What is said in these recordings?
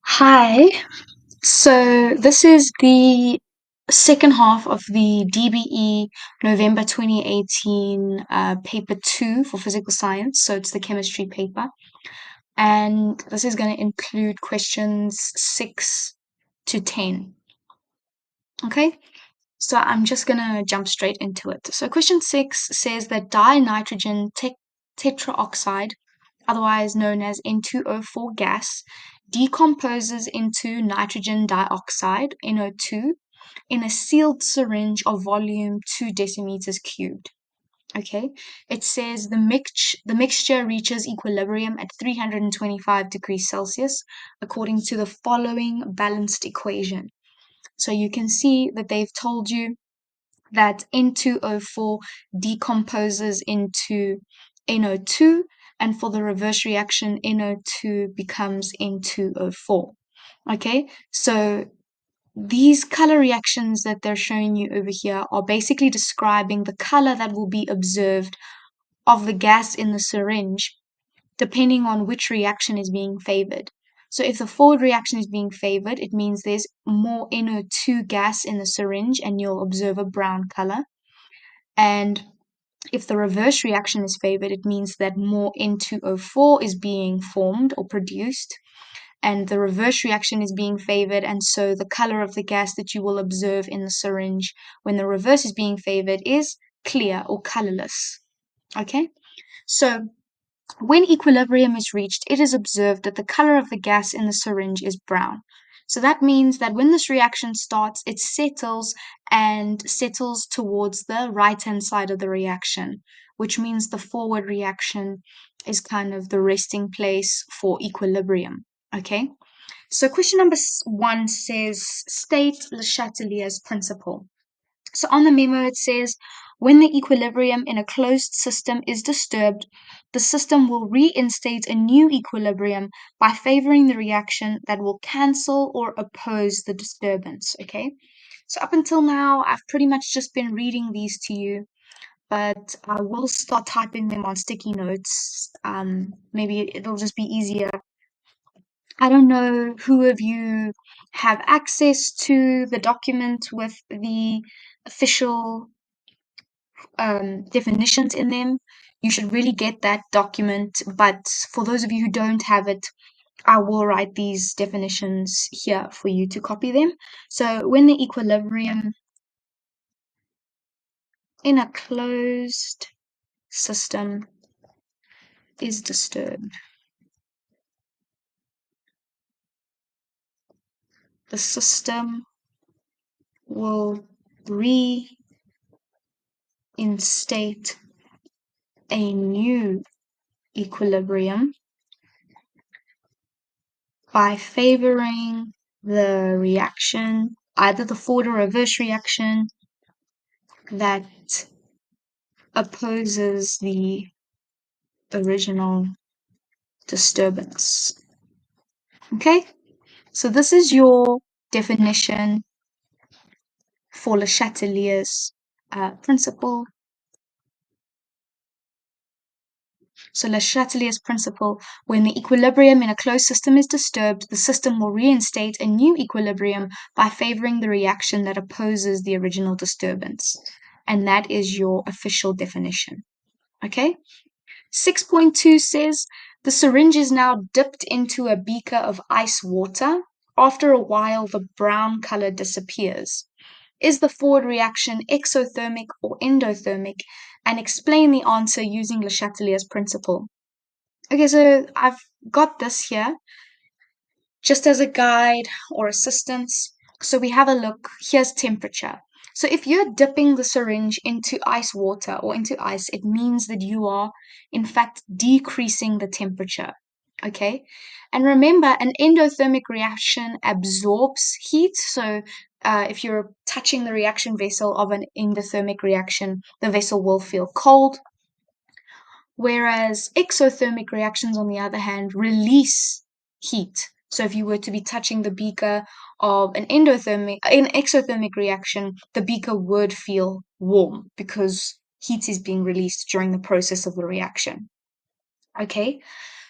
Hi. So this is the second half of the DBE November 2018 paper 2 for physical science. So it's the chemistry paper. And this is going to include questions 6 to 10. Okay? So I'm just going to jump straight into it. So question 6 says that dinitrogen tetraoxide, otherwise known as N2O4 gas, decomposes into nitrogen dioxide, NO2, in a sealed syringe of volume 2 decimeters cubed. Okay, it says the mixture reaches equilibrium at 325 degrees Celsius according to the following balanced equation. So you can see that they've told you that N2O4 decomposes into NO2, and for the reverse reaction, NO2 becomes N2O4. Okay, so these color reactions that they're showing you over here are basically describing the color that will be observed of the gas in the syringe depending on which reaction is being favored. So if the forward reaction is being favored, it means there's more NO2 gas in the syringe and you'll observe a brown color. And if the reverse reaction is favored, it means that more N2O4 is being formed or produced, and the reverse reaction is being favored, and so the color of the gas that you will observe in the syringe when the reverse is being favored is clear or colorless. Okay? So when equilibrium is reached, it is observed that the color of the gas in the syringe is brown. So that means that when this reaction starts, it settles towards the right-hand side of the reaction, which means the forward reaction is kind of the resting place for equilibrium. Okay? So question number 1 says, state Le Chatelier's principle. So on the memo it says, when the equilibrium in a closed system is disturbed, the system will reinstate a new equilibrium by favoring the reaction that will cancel or oppose the disturbance. Okay, so up until now, I've pretty much just been reading these to you, but I will start typing them on sticky notes. Maybe it'll just be easier. I don't know who of you have access to the document with the official definitions in them. You should really get that document. But for those of you who don't have it, I will write these definitions here for you to copy them. So when the equilibrium in a closed system is disturbed, the system will reinstate a new equilibrium by favoring the reaction, either the forward or reverse reaction, that opposes the original disturbance. Okay, so this is your definition for Le Chatelier's principle. So Le Chatelier's principle, when the equilibrium in a closed system is disturbed, the system will reinstate a new equilibrium by favoring the reaction that opposes the original disturbance. And that is your official definition. Okay? 6.2 says, the syringe is now dipped into a beaker of ice water. After a while, the brown color disappears. Is the forward reaction exothermic or endothermic? And explain the answer using Le Chatelier's principle. Okay, so I've got this here just as a guide or assistance. So we have a look. Here's temperature. So if you're dipping the syringe into ice water or into ice, it means that you are, in fact, decreasing the temperature. Okay? And remember, an endothermic reaction absorbs heat. So if you're touching the reaction vessel of an endothermic reaction, the vessel will feel cold. Whereas exothermic reactions, on the other hand, release heat. So if you were to be touching the beaker of an exothermic reaction, the beaker would feel warm because heat is being released during the process of the reaction. Okay,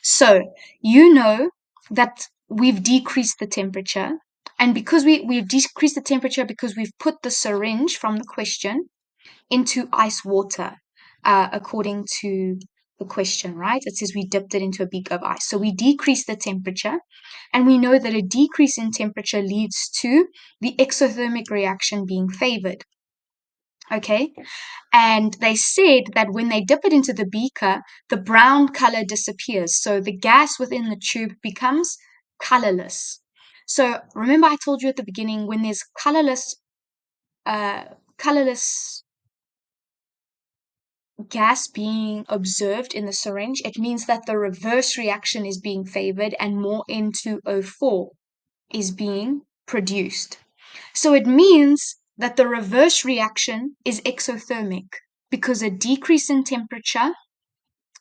so you know that we've decreased the temperature. And because we've decreased the temperature because we've put the syringe from the question into ice water, according to the question, right? It says we dipped it into a beaker of ice. So we decrease the temperature, and we know that a decrease in temperature leads to the exothermic reaction being favored. Okay, and they said that when they dip it into the beaker, the brown color disappears. So the gas within the tube becomes colorless. So remember I told you at the beginning, when there's colorless gas being observed in the syringe, it means that the reverse reaction is being favored and more N2O4 is being produced. So it means that the reverse reaction is exothermic because a decrease in temperature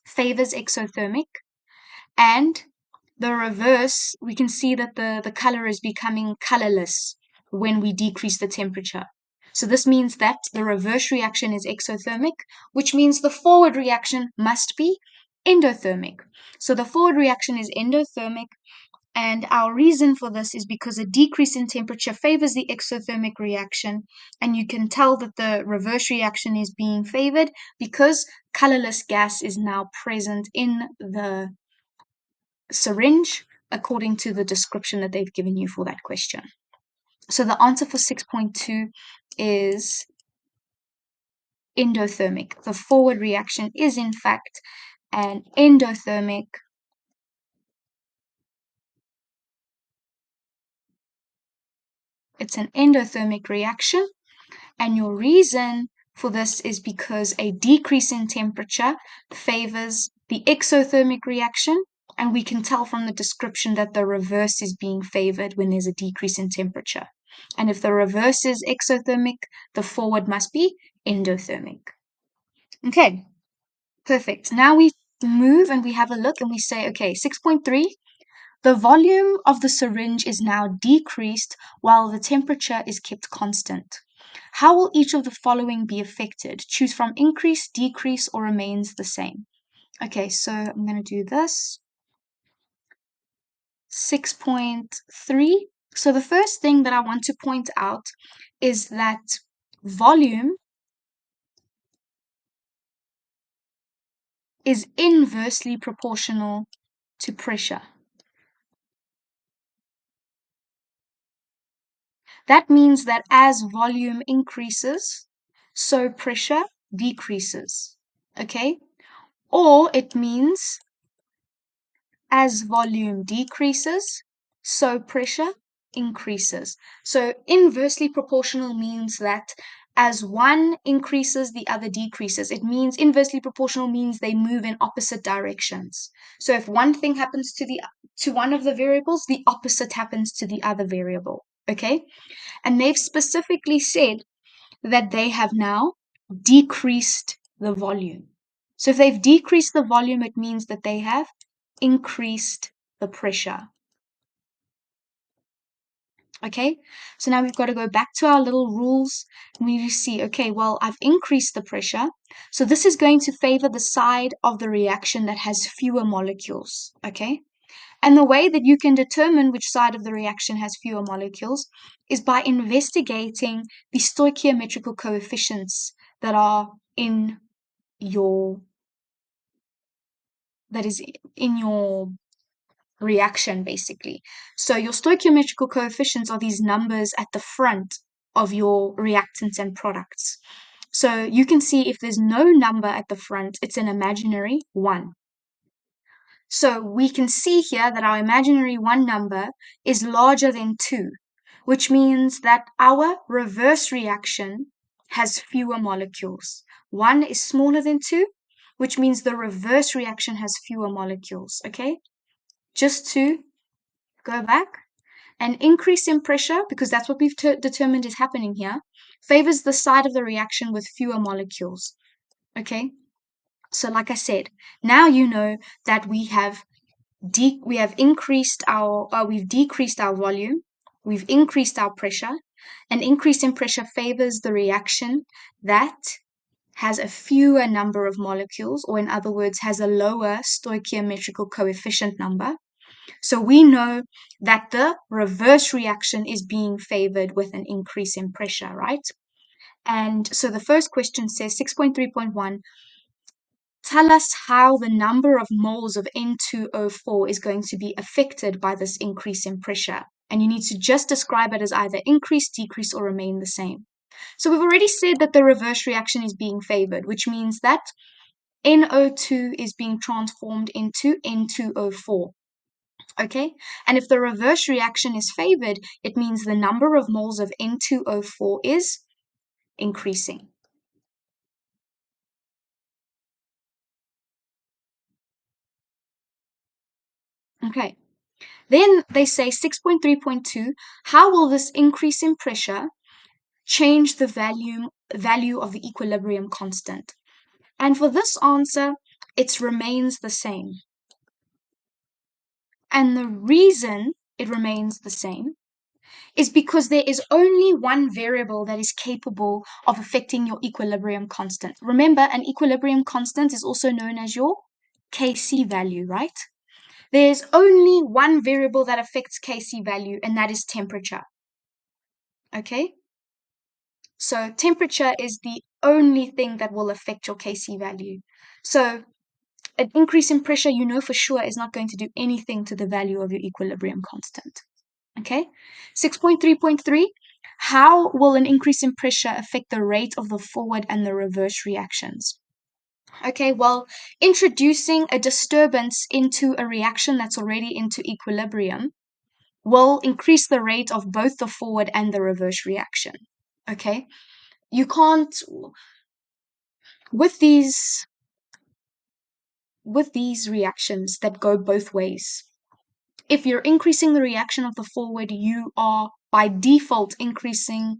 favors exothermic, and the reverse, we can see that the color is becoming colorless when we decrease the temperature. So this means that the reverse reaction is exothermic, which means the forward reaction must be endothermic. So the forward reaction is endothermic, and our reason for this is because a decrease in temperature favors the exothermic reaction, and you can tell that the reverse reaction is being favored because colorless gas is now present in the syringe according to the description that they've given you for that question. So the answer for 6.2 is endothermic. The forward reaction is in fact an endothermic reaction, and your reason for this is because a decrease in temperature favors the exothermic reaction, and we can tell from the description that the reverse is being favored when there's a decrease in temperature. And if the reverse is exothermic, the forward must be endothermic. Okay, perfect. Now we move and we have a look and we say, okay, 6.3, the volume of the syringe is now decreased while the temperature is kept constant. How will each of the following be affected? Choose from increase, decrease, or remains the same. Okay, so I'm going to do this. 6.3. So the first thing that I want to point out is that volume is inversely proportional to pressure. That means that as volume increases, so pressure decreases. Okay? Or it means as volume decreases, so pressure increases. So inversely proportional means that as one increases, the other decreases. It means inversely proportional means they move in opposite directions. So if one thing happens to one of the variables, the opposite happens to the other variable. Okay? And they've specifically said that they have now decreased the volume. So if they've decreased the volume, it means that they have increased the pressure. Okay, so now we've got to go back to our little rules. We see, okay, well, I've increased the pressure. So this is going to favor the side of the reaction that has fewer molecules. Okay, and the way that you can determine which side of the reaction has fewer molecules is by investigating the stoichiometrical coefficients that are in your reaction, basically. So your stoichiometrical coefficients are these numbers at the front of your reactants and products. So you can see if there's no number at the front, it's an imaginary 1. So we can see here that our imaginary 1 number is larger than 2, which means that our reverse reaction has fewer molecules. 1 is smaller than 2, which means the reverse reaction has fewer molecules, okay? Just to go back, an increase in pressure, because that's what we've determined is happening here, favors the side of the reaction with fewer molecules, okay? So like I said, now you know that we've decreased our volume, we've increased our pressure. An increase in pressure favors the reaction that has a fewer number of molecules, or in other words, has a lower stoichiometrical coefficient number. So we know that the reverse reaction is being favored with an increase in pressure, right? And so the first question says 6.3.1, tell us how the number of moles of N2O4 is going to be affected by this increase in pressure. And you need to just describe it as either increase, decrease, or remain the same. So we've already said that the reverse reaction is being favored, which means that NO2 is being transformed into N2O4. Okay, and if the reverse reaction is favored, it means the number of moles of N2O4 is increasing. Okay, then they say 6.3.2, how will this increase in pressure change the value of the equilibrium constant? And for this answer, it remains the same. And the reason it remains the same is because there is only one variable that is capable of affecting your equilibrium constant. Remember, an equilibrium constant is also known as your Kc value, right? There's only one variable that affects Kc value, and that is temperature. Okay? So temperature is the only thing that will affect your Kc value. So an increase in pressure, you know for sure, is not going to do anything to the value of your equilibrium constant. Okay, 6.3.3, how will an increase in pressure affect the rate of the forward and the reverse reactions? Okay, well, introducing a disturbance into a reaction that's already into equilibrium will increase the rate of both the forward and the reverse reaction. Okay, you can't, with these reactions that go both ways, if you're increasing the reaction of the forward, you are by default increasing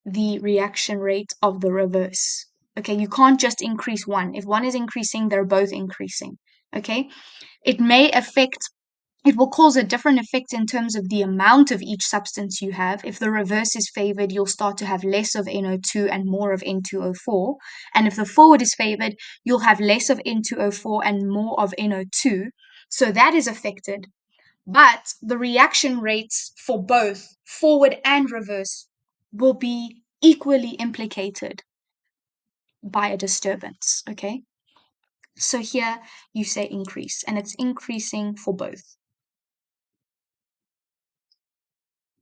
the reaction rate of the reverse. Okay, you can't just increase one. If one is increasing, they're both increasing. Okay, it may affect, it will cause a different effect in terms of the amount of each substance you have. If the reverse is favored, you'll start to have less of NO2 and more of N2O4. And if the forward is favored, you'll have less of N2O4 and more of NO2. So that is affected. But the reaction rates for both forward and reverse will be equally implicated by a disturbance. Okay, so here you say increase, and it's increasing for both.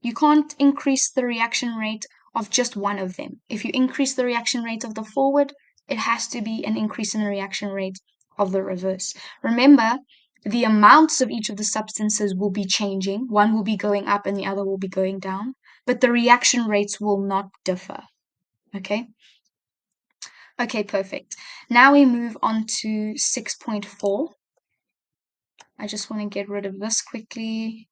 You can't increase the reaction rate of just one of them. If you increase the reaction rate of the forward, it has to be an increase in the reaction rate of the reverse. Remember, the amounts of each of the substances will be changing. One will be going up and the other will be going down, but the reaction rates will not differ. Okay? Okay, perfect. Now we move on to 6.4. I just want to get rid of this quickly.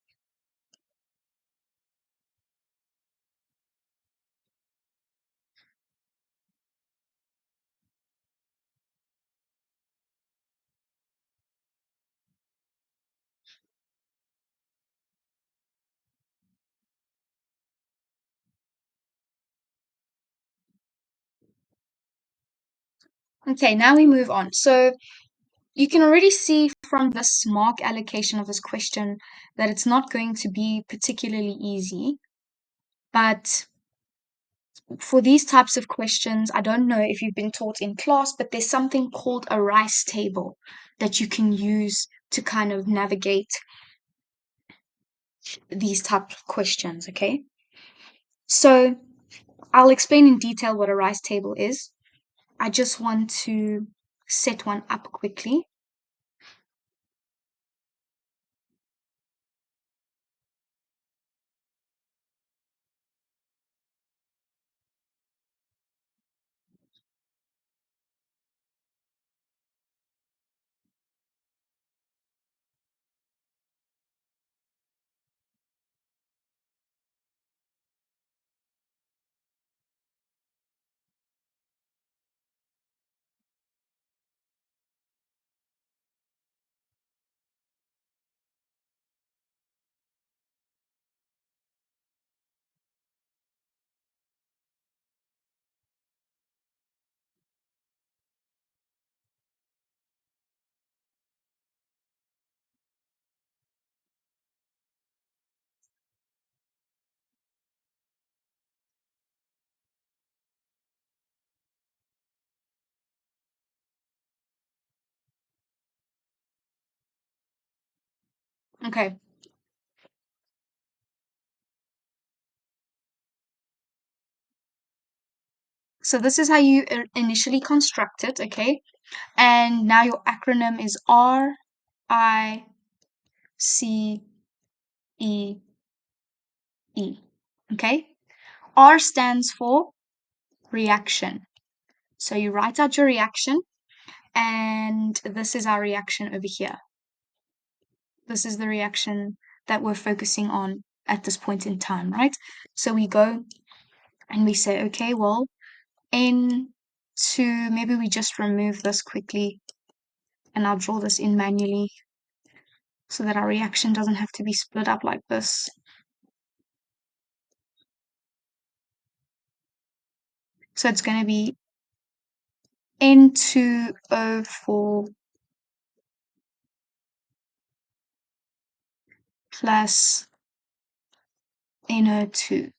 Okay, now we move on. So you can already see from this mark allocation of this question that it's not going to be particularly easy. But for these types of questions, I don't know if you've been taught in class, but there's something called a rice table that you can use to kind of navigate these type of questions, okay? So I'll explain in detail what a rice table is. I just want to set one up quickly. Okay. So this is how you initially construct it, okay? And now your acronym is RICE, okay? R stands for reaction. So you write out your reaction, and this is our reaction over here. This is the reaction that we're focusing on at this point in time, right? So we go and we say, okay, well, maybe we just remove this quickly, and I'll draw this in manually so that our reaction doesn't have to be split up like this. So it's going to be N2O4 plus NO2.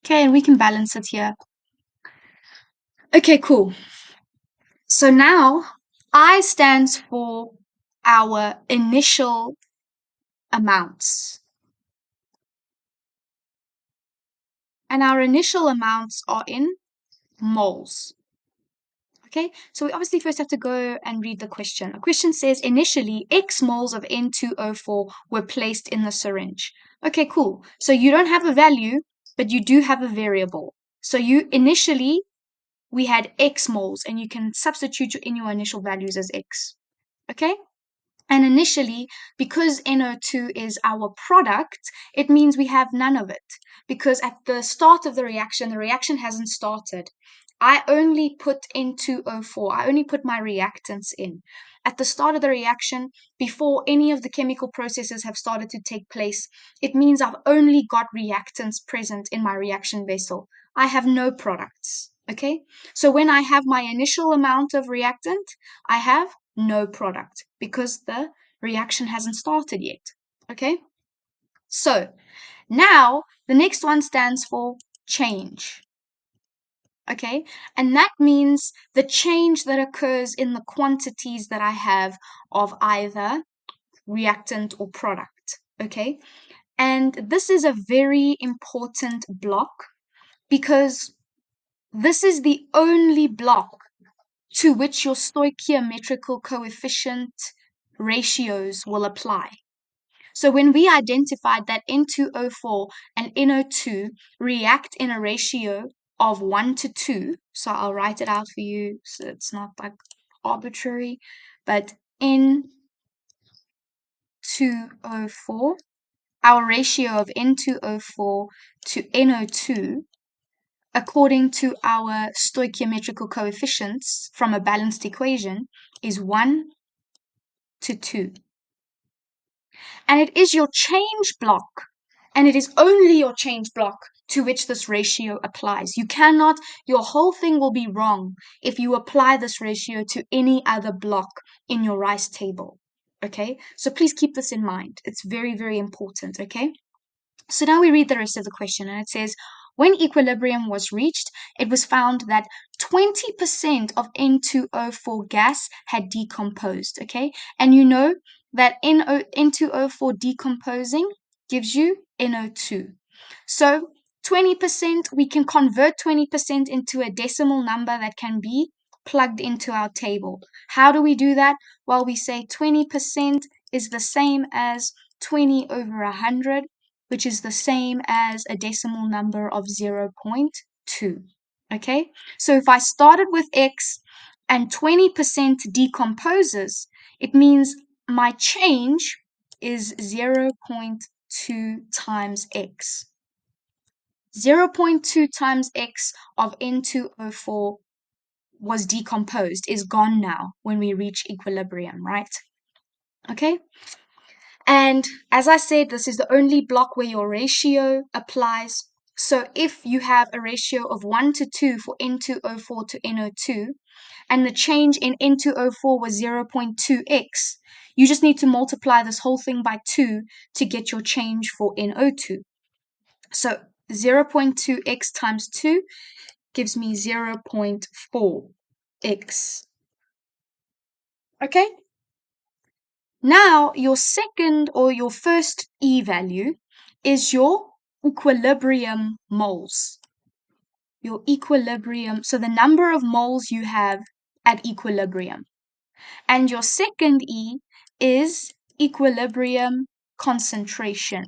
Okay, and we can balance it here. Okay, cool. So now I stands for our initial amounts. And our initial amounts are in moles. Okay, so we obviously first have to go and read the question. The question says, initially, X moles of N2O4 were placed in the syringe. Okay, cool. So you don't have a value, but you do have a variable. So we had X moles, and you can substitute in your initial values as X. Okay? And initially, because NO2 is our product, it means we have none of it. Because at the start of the reaction hasn't started. I only put N2O4, I only put my reactants in. At the start of the reaction, before any of the chemical processes have started to take place, it means I've only got reactants present in my reaction vessel. I have no products. Okay? So when I have my initial amount of reactant, I have no product because the reaction hasn't started yet. Okay? So now the next one stands for change. Okay? And that means the change that occurs in the quantities that I have of either reactant or product. Okay? And this is a very important block because this is the only block to which your stoichiometrical coefficient ratios will apply. So when we identified that N2O4 and NO2 react in a ratio of 1 to 2, so I'll write it out for you so it's not like arbitrary, but N2O4, our ratio of N2O4 to NO2 according to our stoichiometrical coefficients from a balanced equation is 1 to 2. And it is your change block, and it is only your change block to which this ratio applies. Your whole thing will be wrong if you apply this ratio to any other block in your rice table. Okay? So please keep this in mind. It's very, very important. Okay? So now we read the rest of the question, and it says, when equilibrium was reached, it was found that 20% of N2O4 gas had decomposed, okay? And you know that N2O4 decomposing gives you NO2. So 20%, we can convert 20% into a decimal number that can be plugged into our table. How do we do that? Well, we say 20% is the same as 20 over 100, which is the same as a decimal number of 0.2. Okay, so if I started with X and 20% decomposes, it means my change is 0.2 times X. 0.2 times X of N2O4 was decomposed, is gone now when we reach equilibrium, right? Okay, and as I said, this is the only block where your ratio applies. So if you have a ratio of 1 to 2 for N2O4 to NO2, and the change in N2O4 was 0.2x, you just need to multiply this whole thing by 2 to get your change for NO2. So 0.2x times 2 gives me 0.4x. Okay? Now, your second or your first E value is your equilibrium moles. Your equilibrium, so the number of moles you have at equilibrium. And your second E is equilibrium concentration.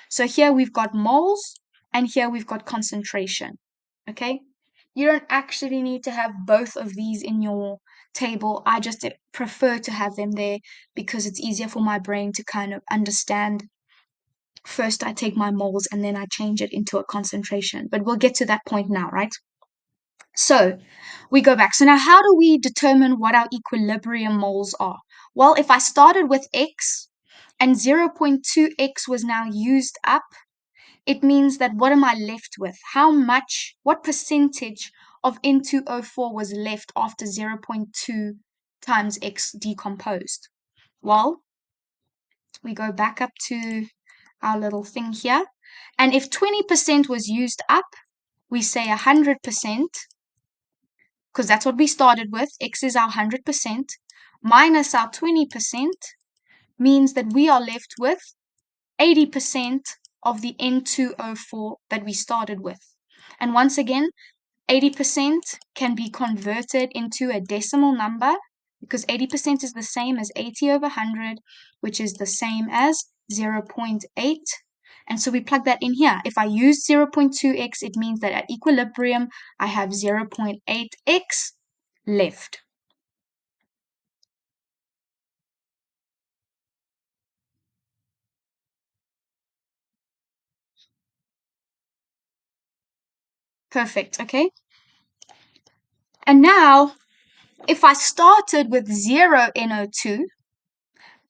So here we've got moles and here we've got concentration. Okay? You don't actually need to have both of these in your table. I just prefer to have them there because it's easier for my brain to kind of understand. First, I take my moles and then I change it into a concentration. But we'll get to that point now, right? So we go back. So now how do we determine what our equilibrium moles are? Well, if I started with X and 0.2X was now used up, it means that what am I left with? How much, what percentage of N2O4 was left after 0.2 times X decomposed? Well, we go back up to our little thing here. And if 20% was used up, we say 100%, because that's what we started with. X is our 100%, minus our 20% means that we are left with 80% of the N2O4 that we started with. And once again, 80% can be converted into a decimal number because 80% is the same as 80 over 100, which is the same as 0.8. And so we plug that in here. If I use 0.2x, it means that at equilibrium, I have 0.8x left. Perfect, okay? And now, if I started with 0 NO2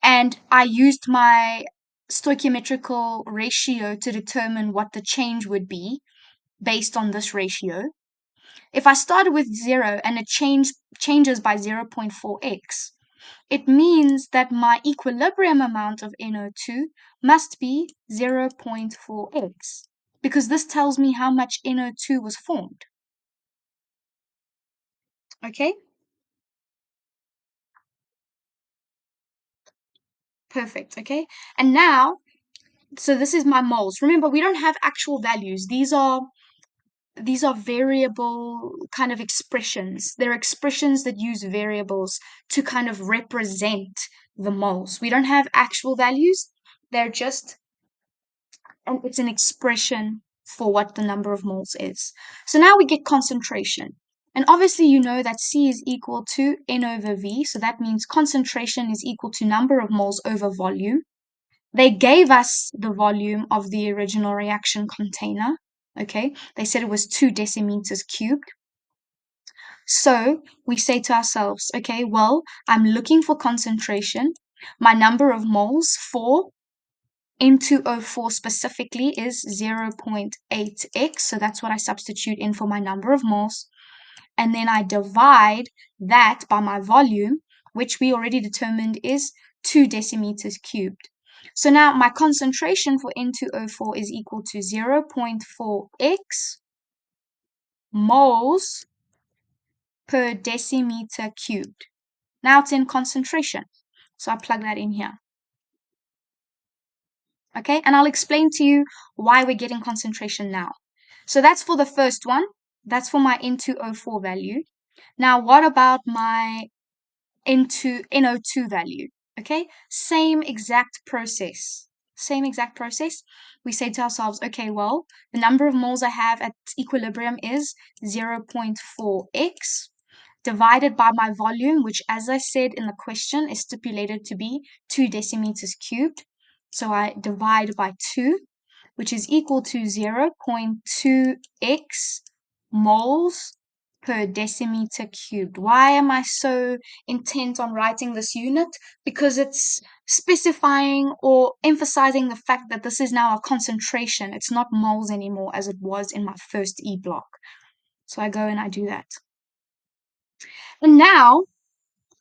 and I used my stoichiometrical ratio to determine what the change would be based on this ratio, if I started with 0 and it changes by 0.4x, it means that my equilibrium amount of NO2 must be 0.4x because this tells me how much NO2 was formed. Okay? Perfect. Okay? And now, so this is my moles. Remember, we don't have actual values. These are variable kind of expressions. They're expressions that use variables to kind of represent the moles. We don't have actual values. They're just, and it's an expression for what the number of moles is. So now we get concentration. And obviously you know that C is equal to N over V. So that means concentration is equal to number of moles over volume. They gave us the volume of the original reaction container. Okay, they said it was 2 decimeters cubed. So we say to ourselves, okay, well, I'm looking for concentration. My number of moles for N2O4 specifically is 0.8x. So that's what I substitute in for my number of moles. And then I divide that by my volume, which we already determined is 2 decimeters cubed. So now my concentration for N2O4 is equal to 0.4x moles per decimeter cubed. Now it's in concentration. So I plug that in here. Okay, and I'll explain to you why we're getting concentration now. So that's for the first one. That's for my N2O4 value. Now, what about my NO2 value? Okay, same exact process. Same exact process. We say to ourselves, okay, well, the number of moles I have at equilibrium is 0.4x divided by my volume, which, as I said in the question, is stipulated to be 2 decimeters cubed. So I divide by 2, which is equal to 0.2x moles per decimeter cubed. Why am I so intent on writing this unit? Because it's specifying or emphasizing the fact that this is now a concentration. It's not moles anymore as it was in my first E block. So I go and I do that. And now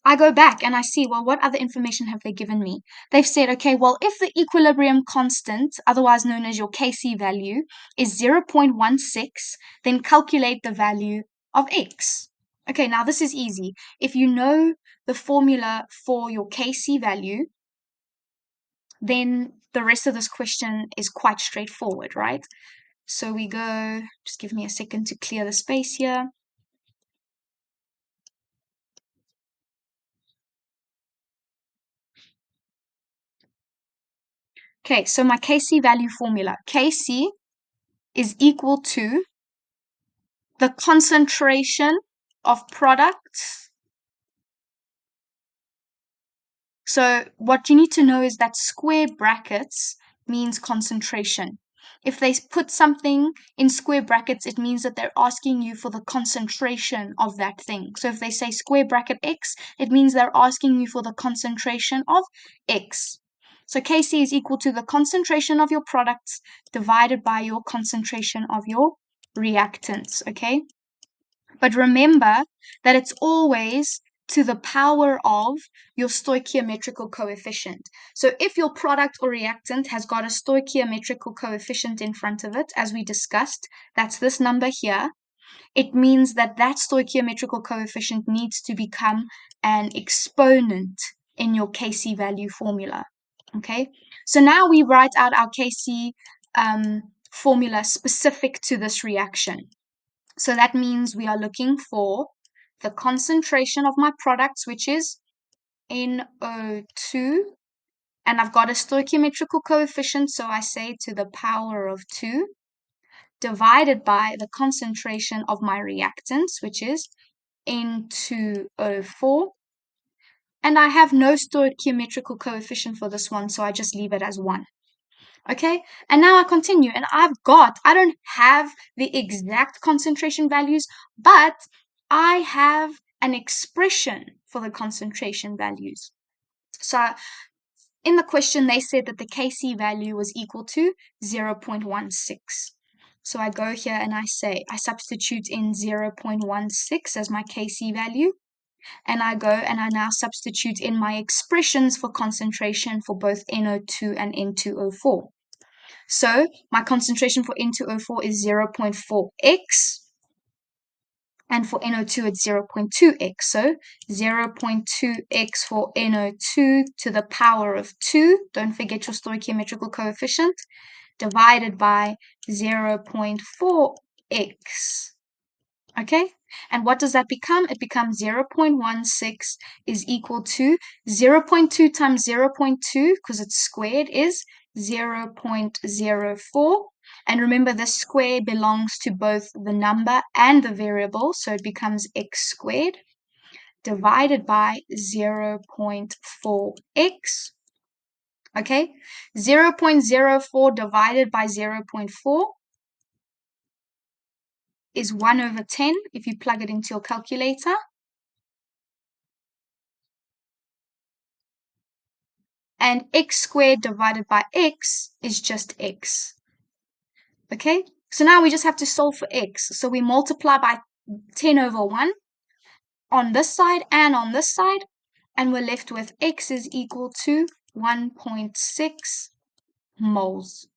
I go back and I see, well, what other information have they given me? They've said, okay, well, if the equilibrium constant, otherwise known as your Kc value, is 0.16, then calculate the value of x. Okay, now this is easy. If you know the formula for your Kc value, then the rest of this question is quite straightforward, right? So we go, just give me a second to clear the space here. Okay, so my Kc value formula. Kc is equal to the concentration of products. So what you need to know is that square brackets means concentration. If they put something in square brackets, it means that they're asking you for the concentration of that thing. So if they say square bracket X, it means they're asking you for the concentration of X. So Kc is equal to the concentration of your products divided by your concentration of your reactants, okay? But remember that it's always to the power of your stoichiometrical coefficient. So if your product or reactant has got a stoichiometrical coefficient in front of it, as we discussed, that's this number here, it means that that stoichiometrical coefficient needs to become an exponent in your Kc value formula. Okay, so now we write out our Kc formula specific to this reaction. So that means we are looking for the concentration of my products, which is NO2, and I've got a stoichiometrical coefficient, so I say to the power of 2, divided by the concentration of my reactants, which is N2O4, and I have no stoichiometrical coefficient for this one, so I just leave it as 1. Okay, and now I continue, and I don't have the exact concentration values, but I have an expression for the concentration values. So in the question, they said that the Kc value was equal to 0.16. So I go here and I substitute in 0.16 as my Kc value, and I go and I now substitute in my expressions for concentration for both NO2 and N2O4. So my concentration for N2O4 is 0.4x, and for NO2 it's 0.2x. So 0.2x for NO2 to the power of 2, don't forget your stoichiometrical coefficient, divided by 0.4x. Okay, and what does that become? It becomes 0.16 is equal to 0.2 times 0.2, because it's squared, is 0.04. And remember, the square belongs to both the number and the variable, so it becomes x squared divided by 0.4x. Okay, 0.04 divided by 0.4 is 1 over 10 if you plug it into your calculator. And x squared divided by x is just x. Okay, so now we just have to solve for x. So we multiply by 10 over 1 on this side and on this side, and we're left with x is equal to 1.6 moles.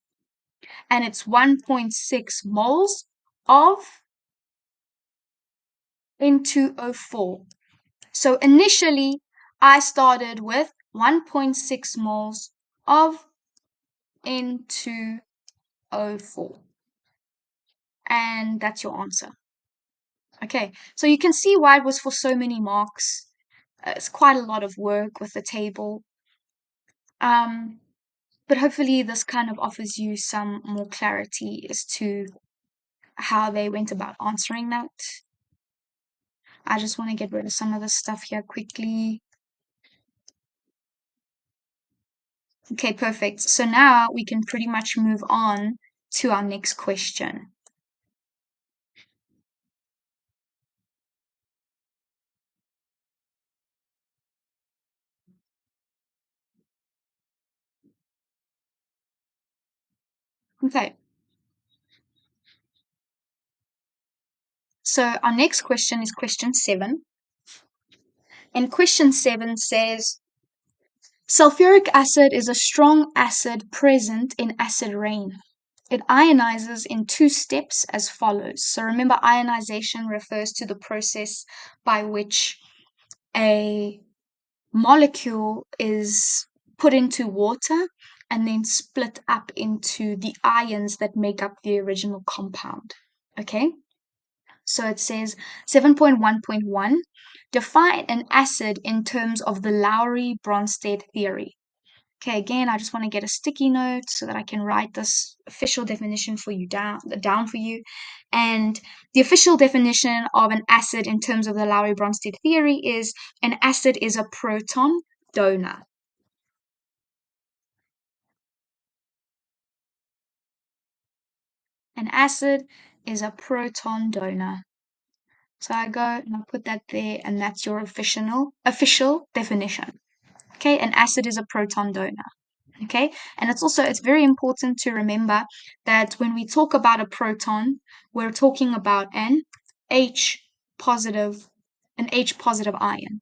And it's 1.6 moles of N2O4. So initially, I started with 1.6 moles of N2O4. And that's your answer. Okay, so you can see why it was for so many marks. It's quite a lot of work with the table. But hopefully this kind of offers you some more clarity as to how they went about answering that. I just want to get rid of some of this stuff here quickly. Okay, perfect. So now we can pretty much move on to our next question. Okay. So our next question is question 7. And question 7 says, sulfuric acid is a strong acid present in acid rain. It ionizes in two steps as follows. So remember, ionization refers to the process by which a molecule is put into water and then split up into the ions that make up the original compound. Okay? So it says 7.1.1, define an acid in terms of the Lowry-Bronsted theory. Okay, again, I just want to get a sticky note so that I can write this official definition for you down for you. And the official definition of an acid in terms of the Lowry-Bronsted theory is an acid is a proton donor. An acid is a proton donor. So I go and I put that there, and that's your official definition. Okay, an acid is a proton donor. Okay, and it's very important to remember that when we talk about a proton, we're talking about an H positive, an H positive ion.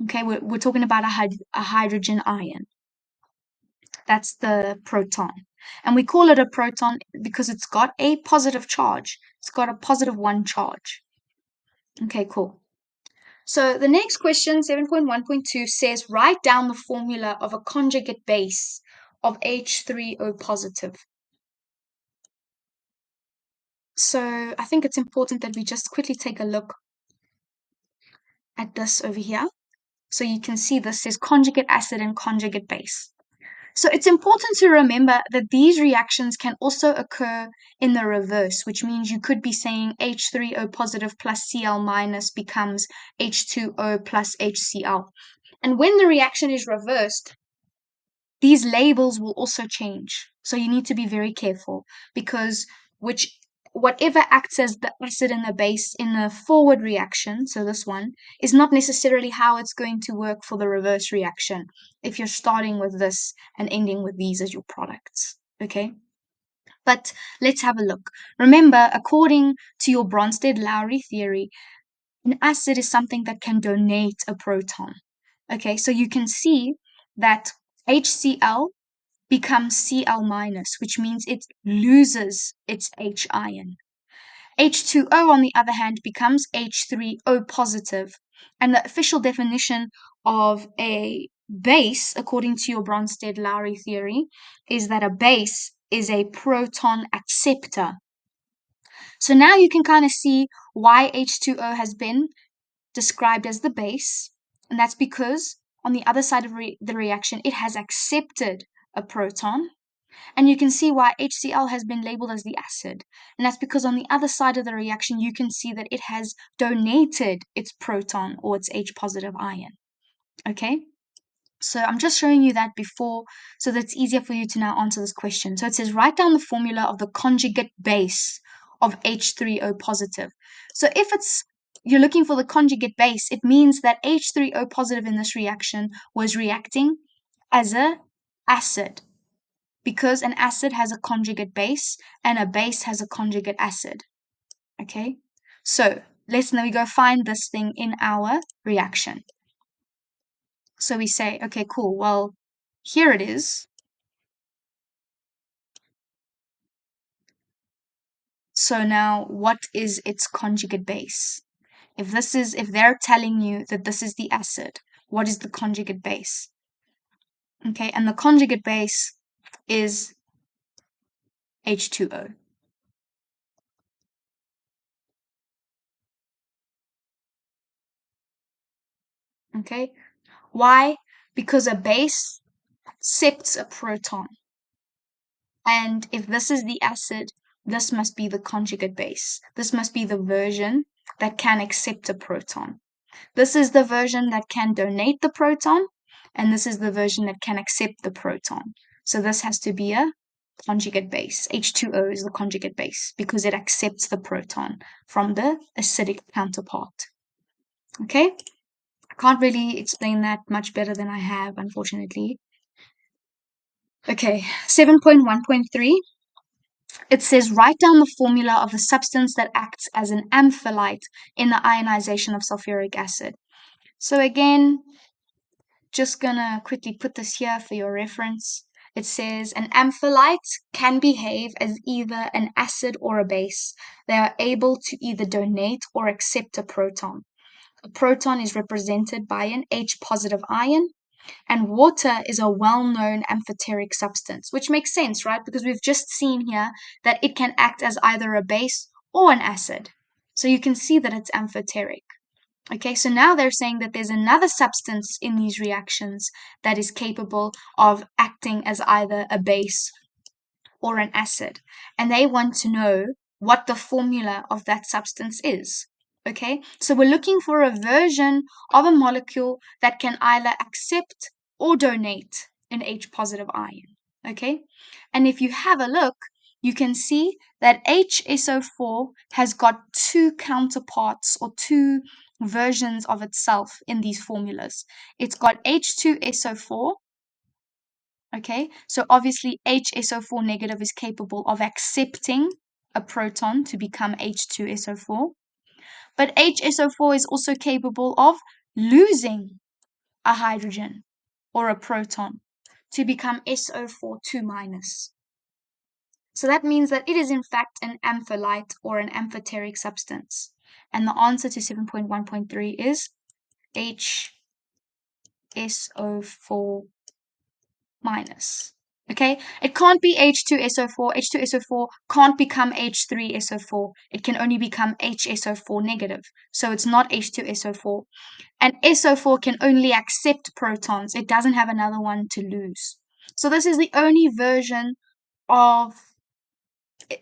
Okay, we're talking about a hydrogen ion. That's the proton. And we call it a proton because it's got a positive charge. It's got a positive 1 charge. Okay, cool. So the next question, 7.1.2, says write down the formula of a conjugate base of H3O positive. So I think it's important that we just quickly take a look at this over here. So you can see this says conjugate acid and conjugate base. So it's important to remember that these reactions can also occur in the reverse, which means you could be saying H3O positive plus Cl minus becomes H2O plus HCl. And when the reaction is reversed, these labels will also change. So you need to be very careful because whatever acts as the acid and the base in the forward reaction, so this one, is not necessarily how it's going to work for the reverse reaction if you're starting with this and ending with these as your products. Okay? But let's have a look. Remember, according to your Bronsted-Lowry theory, an acid is something that can donate a proton. Okay, so you can see that HCl becomes Cl minus, which means it loses its H ion. H2O, on the other hand, becomes H3O positive. And the official definition of a base, according to your Bronsted-Lowry theory, is that a base is a proton acceptor. So now you can kind of see why H2O has been described as the base, and that's because on the other side of the reaction, it has accepted a proton. And you can see why HCl has been labeled as the acid. And that's because on the other side of the reaction, you can see that it has donated its proton or its H positive ion. Okay? So I'm just showing you that before so that it's easier for you to now answer this question. So it says write down the formula of the conjugate base of H3O positive. So if you're looking for the conjugate base, it means that H3O positive in this reaction was reacting as a acid, because an acid has a conjugate base and a base has a conjugate acid. Okay, so let's now we go find this thing in our reaction. So we say, okay, cool, well, here it is. So now what is its conjugate base? If they're telling you that this is the acid, what is the conjugate base? Okay, and the conjugate base is H2O. Okay, why? Because a base accepts a proton. And if this is the acid, this must be the conjugate base. This must be the version that can accept a proton. This is the version that can donate the proton, and this is the version that can accept the proton. So this has to be a conjugate base. H2O is the conjugate base because it accepts the proton from the acidic counterpart. Okay? I can't really explain that much better than I have, unfortunately. Okay, 7.1.3. It says write down the formula of the substance that acts as an amphelite in the ionization of sulfuric acid. So again, just gonna quickly put this here for your reference. It says an amphibolite can behave as either an acid or a base. They are able to either donate or accept a proton. A proton is represented by an H positive ion, and water is a well-known amphoteric substance, which makes sense, right? Because we've just seen here that it can act as either a base or an acid. So you can see that it's amphoteric. Okay, so now they're saying that there's another substance in these reactions that is capable of acting as either a base or an acid. And they want to know what the formula of that substance is. Okay, so we're looking for a version of a molecule that can either accept or donate an H positive ion. Okay, and if you have a look, you can see that HSO4 has got two counterparts or two versions of itself in these formulas. It's got H2SO4. Okay, so obviously HSO4 negative is capable of accepting a proton to become H2SO4, but HSO4 is also capable of losing a hydrogen or a proton to become SO4 2 minus. So that means that it is in fact an amphibolite or an amphoteric substance. And the answer to 7.1.3 is HSO4 minus. Okay, it can't be H2SO4. H2SO4 can't become H3SO4. It can only become HSO4 negative. So it's not H2SO4. And SO4 can only accept protons. It doesn't have another one to lose. So this is the only version of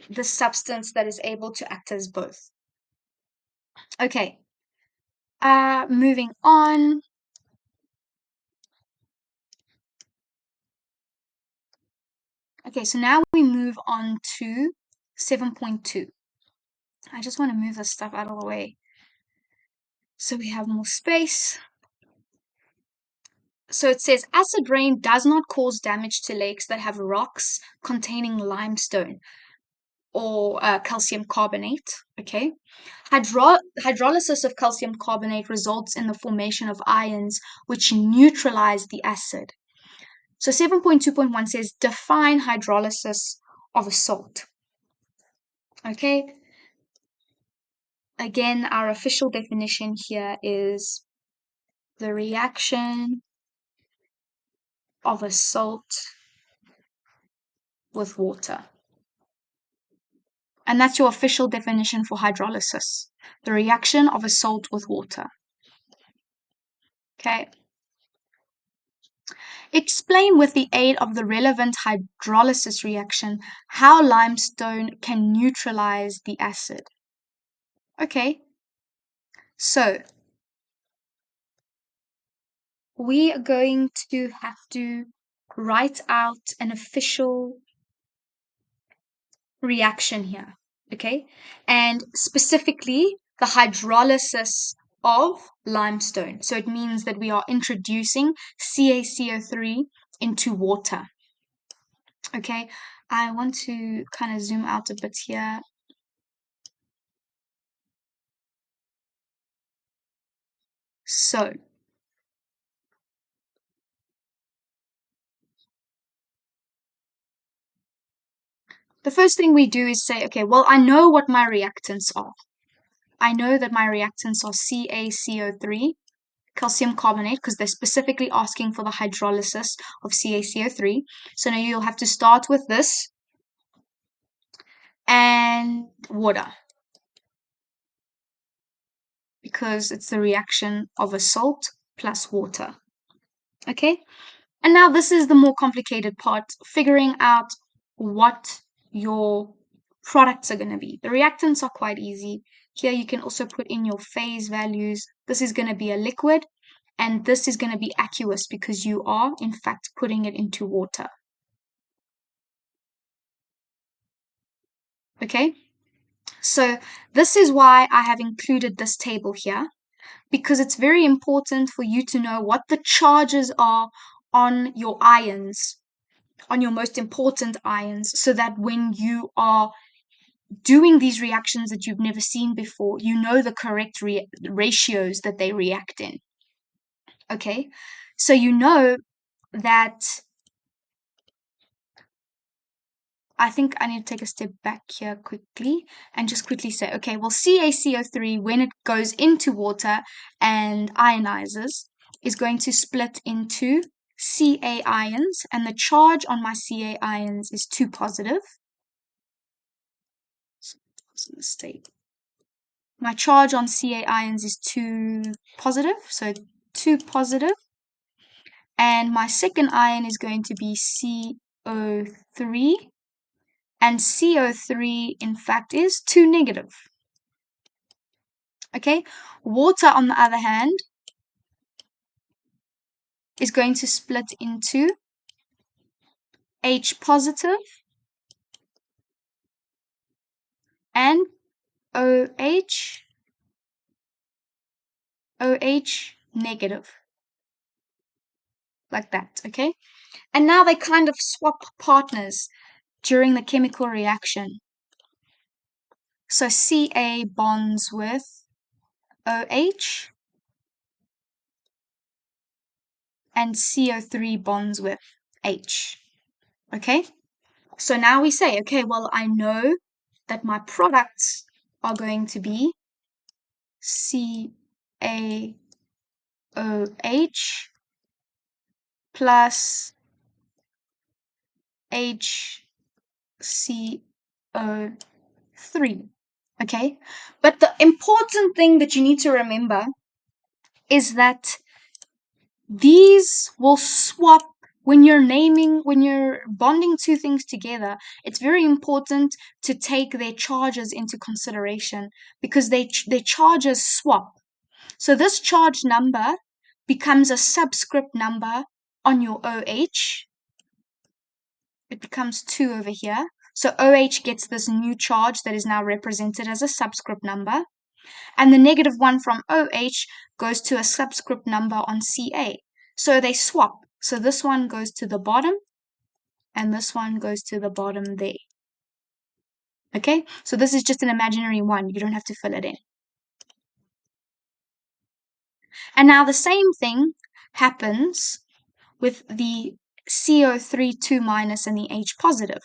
the substance that is able to act as both. Okay, moving on. Okay, so now we move on to 7.2. I just want to move this stuff out of the way so we have more space. So it says acid rain does not cause damage to lakes that have rocks containing limestone or calcium carbonate. Okay, hydrolysis of calcium carbonate results in the formation of ions which neutralize the acid. So 7.2.1 says define hydrolysis of a salt. Okay, again, our official definition here is the reaction of a salt with water. And that's your official definition for hydrolysis, the reaction of a salt with water. Okay. Explain with the aid of the relevant hydrolysis reaction how limestone can neutralize the acid. Okay. So we are going to have to write out an official reaction here, okay? And specifically the hydrolysis of limestone. So it means that we are introducing CaCO3 into water. Okay, I want to kind of zoom out a bit here. So the first thing we do is say, okay, well, I know what my reactants are. I know that my reactants are CaCO3, calcium carbonate, because they're specifically asking for the hydrolysis of CaCO3. So now you'll have to start with this and water, because it's the reaction of a salt plus water. Okay? And now this is the more complicated part, figuring out what your products are going to be. The reactants are quite easy. Here you can also put in your phase values. This is going to be a liquid, and this is going to be aqueous because you are, in fact, putting it into water. Okay? So this is why I have included this table here, because it's very important for you to know what the charges are on your ions, on your most important ions, so that when you are doing these reactions that you've never seen before, you know the correct ratios that they react in. Okay, so you know that I think I need to take a step back here quickly and just quickly say, okay, well, CaCO3, when it goes into water and ionizes, is going to split into Ca ions, and the charge on my Ca ions is 2 positive. So I was going to state my charge on Ca ions is 2 positive, so 2 positive, and my second ion is going to be CO3, and CO3 in fact is 2 negative. Okay, water on the other hand is going to split into H positive and OH negative, like that. Okay, and now they kind of swap partners during the chemical reaction. So Ca bonds with OH and CO3 bonds with H. Okay, so now we say, okay, well, I know that my products are going to be CaOH plus HCO3. Okay, but the important thing that you need to remember is that these will swap when you're bonding two things together. It's very important to take their charges into consideration because their charges swap. So this charge number becomes a subscript number on your OH. It becomes 2 over here. So OH gets this new charge that is now represented as a subscript number. And the negative 1 from OH goes to a subscript number on Ca. So they swap. So this one goes to the bottom, and this one goes to the bottom there. Okay? So this is just an imaginary one. You don't have to fill it in. And now the same thing happens with the CO3 2 minus and the H positive.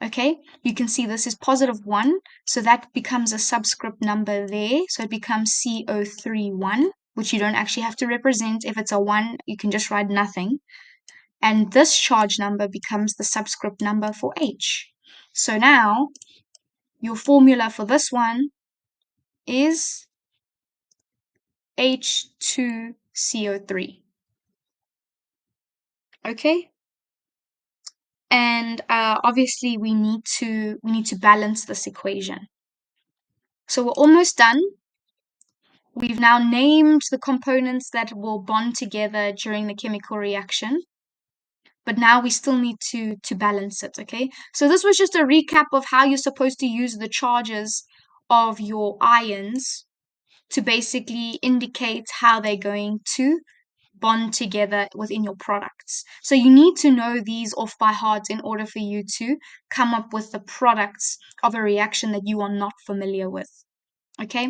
Okay, you can see this is positive 1, so that becomes a subscript number there. So it becomes CO3 1, which you don't actually have to represent. If it's a 1, you can just write nothing. And this charge number becomes the subscript number for H. So now your formula for this one is H2CO3. Okay? And obviously we need to balance this equation. So we're almost done. We've now named the components that will bond together during the chemical reaction, but now we still need to balance it. Okay, so this was just a recap of how you're supposed to use the charges of your ions to basically indicate how they're going to bond together within your products. So you need to know these off by heart in order for you to come up with the products of a reaction that you are not familiar with. Okay?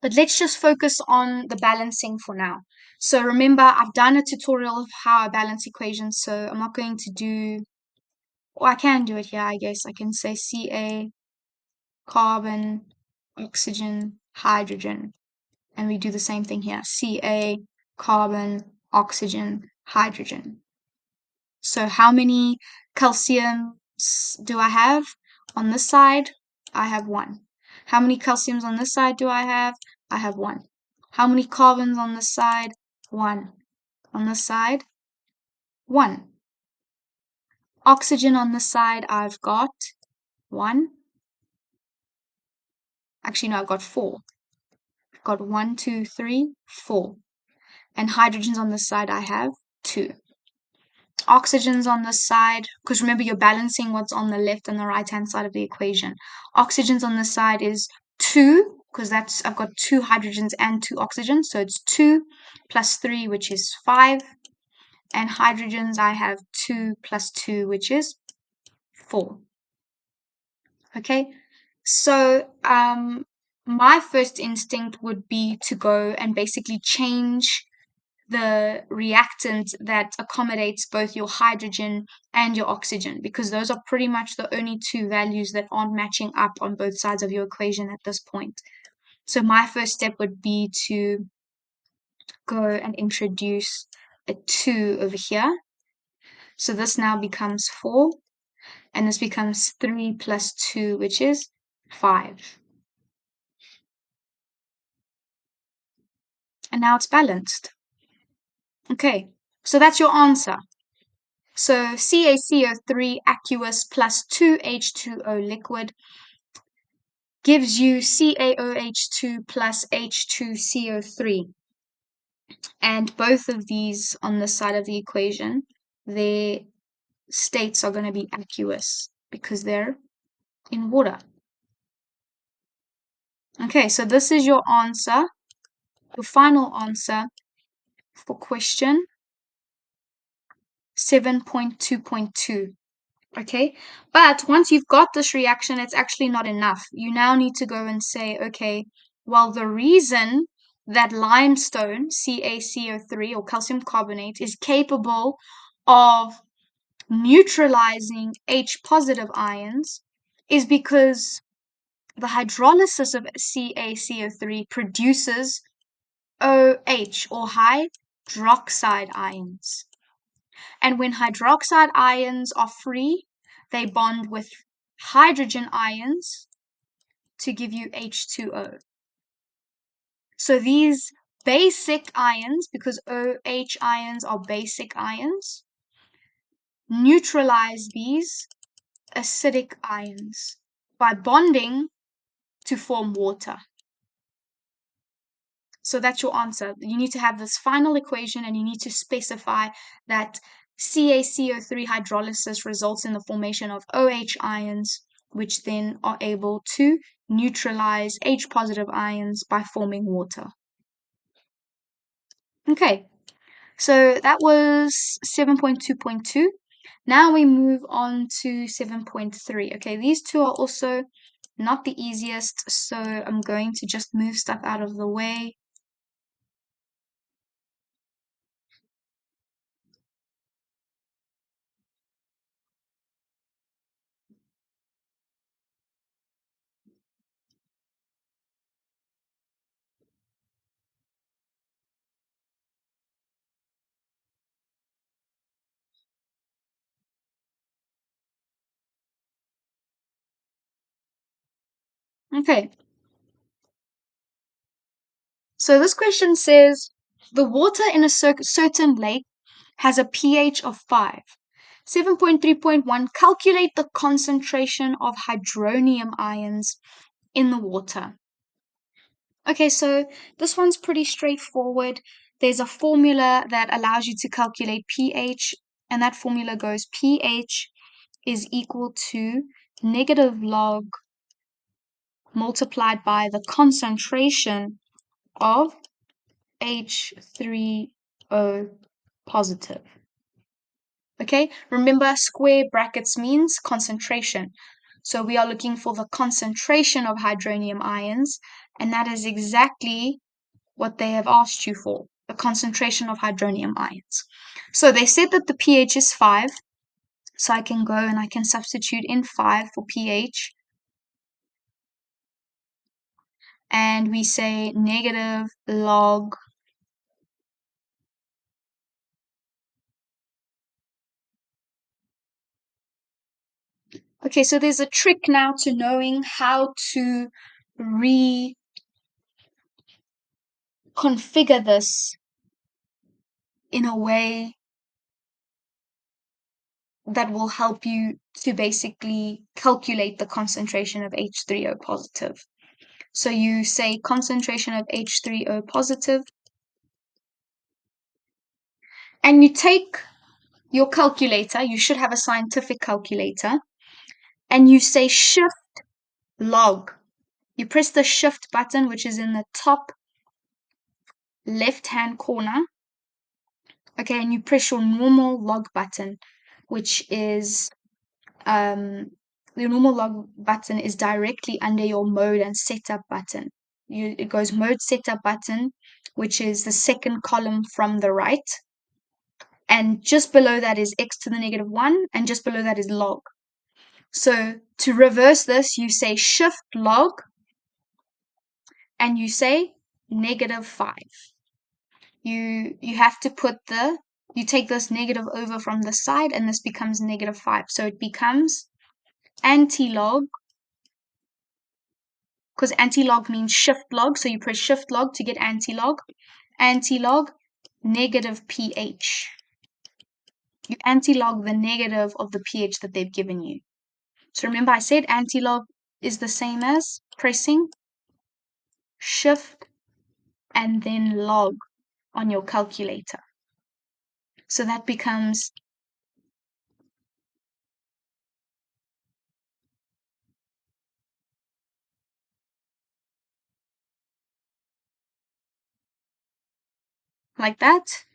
But let's just focus on the balancing for now. So remember, I've done a tutorial of how I balance equations, so I'm not going to do, well, I can do it here, I guess. I can say Ca, carbon, oxygen, hydrogen. And we do the same thing here. Ca, carbon, oxygen, hydrogen. So how many calciums do I have on this side? I have 1. How many calciums on this side do I have? I have 1. How many carbons on this side? 1. On this side? 1. Oxygen on this side, I've got 1. Actually, no, I've got 4. I've got 1, 2, 3, 4. And hydrogens on this side, I have 2. Oxygens on this side, because remember you're balancing what's on the left and the right hand side of the equation. Oxygens on this side is 2, because that's I've got 2 hydrogens and 2 oxygens, so it's 2 plus 3, which is 5. And hydrogens, I have 2 plus 2, which is 4. Okay, so my first instinct would be to go and basically change the reactant that accommodates both your hydrogen and your oxygen, because those are pretty much the only two values that aren't matching up on both sides of your equation at this point. So my first step would be to go and introduce a 2 over here. So this now becomes 4, and this becomes 3 plus 2, which is 5. And now it's balanced. Okay, so that's your answer. So CaCO3 aqueous plus 2H2O liquid gives you CaOH2 plus H2CO3. And both of these on this side of the equation, their states are going to be aqueous because they're in water. Okay, so this is your answer, your final answer for question 7.2.2. Okay, but once you've got this reaction, it's actually not enough. You now need to go and say, okay, well, the reason that limestone, CaCO3 or calcium carbonate, is capable of neutralizing H positive ions is because the hydrolysis of CaCO3 produces OH or hydroxide ions. And when hydroxide ions are free, they bond with hydrogen ions to give you H2O. So these basic ions, because OH ions are basic ions, neutralize these acidic ions by bonding to form water. So that's your answer. You need to have this final equation and you need to specify that CaCO3 hydrolysis results in the formation of OH ions, which then are able to neutralize H positive ions by forming water. Okay, so that was 7.2.2. Now we move on to 7.3. Okay, these two are also not the easiest, so I'm going to just move stuff out of the way. Okay, so this question says the water in a certain lake has a pH of 5. 7.3.1, calculate the concentration of hydronium ions in the water. Okay, so this one's pretty straightforward. There's a formula that allows you to calculate pH, and that formula goes pH is equal to negative log multiplied by the concentration of H3O positive. Okay, remember square brackets means concentration. So we are looking for the concentration of hydronium ions, and that is exactly what they have asked you for, the concentration of hydronium ions. So they said that the pH is 5, so I can go and I can substitute in 5 for pH. And we say negative log Okay, so there's a trick now to knowing how to reconfigure this in a way that will help you to basically calculate the concentration of H3O positive. So you say concentration of H3O positive, and you take your calculator, you should have a scientific calculator, and you say shift log. You press the shift button, which is in the top left-hand corner. Okay, and you press your normal log button, which is the normal log button is directly under your mode and setup button. it goes mode setup button, which is the second column from the right. And just below that is x to the negative 1, and just below that is log. So to reverse this, you say shift log, and you say negative 5. You have to you take this negative over from the side, and this becomes negative 5. So it becomes anti-log, because anti-log means shift log, so you press shift log to get anti-log. Anti-log negative pH. You anti-log the negative of the pH that they've given you. So remember I said anti-log is the same as pressing shift and then log on your calculator. So that becomes like that.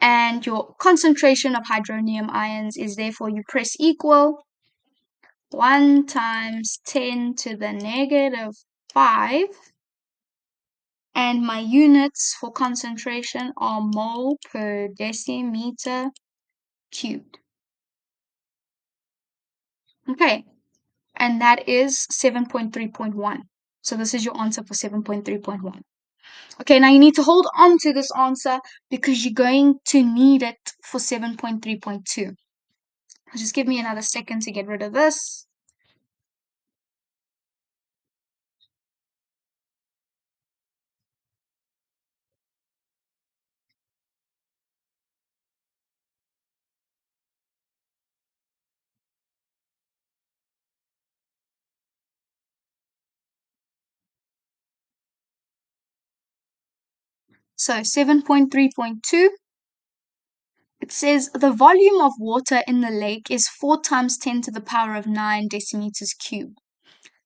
And your concentration of hydronium ions is therefore you press equal 1 times 10 to the negative 5. And my units for concentration are mole per decimeter cubed. Okay, and that is 7.3.1. So this is your answer for 7.3.1. Okay, now you need to hold on to this answer because you're going to need it for 7.3.2. Just give me another second to get rid of this. So 7.3.2, it says the volume of water in the lake is 4 times 10 to the power of 9 decimeters cubed.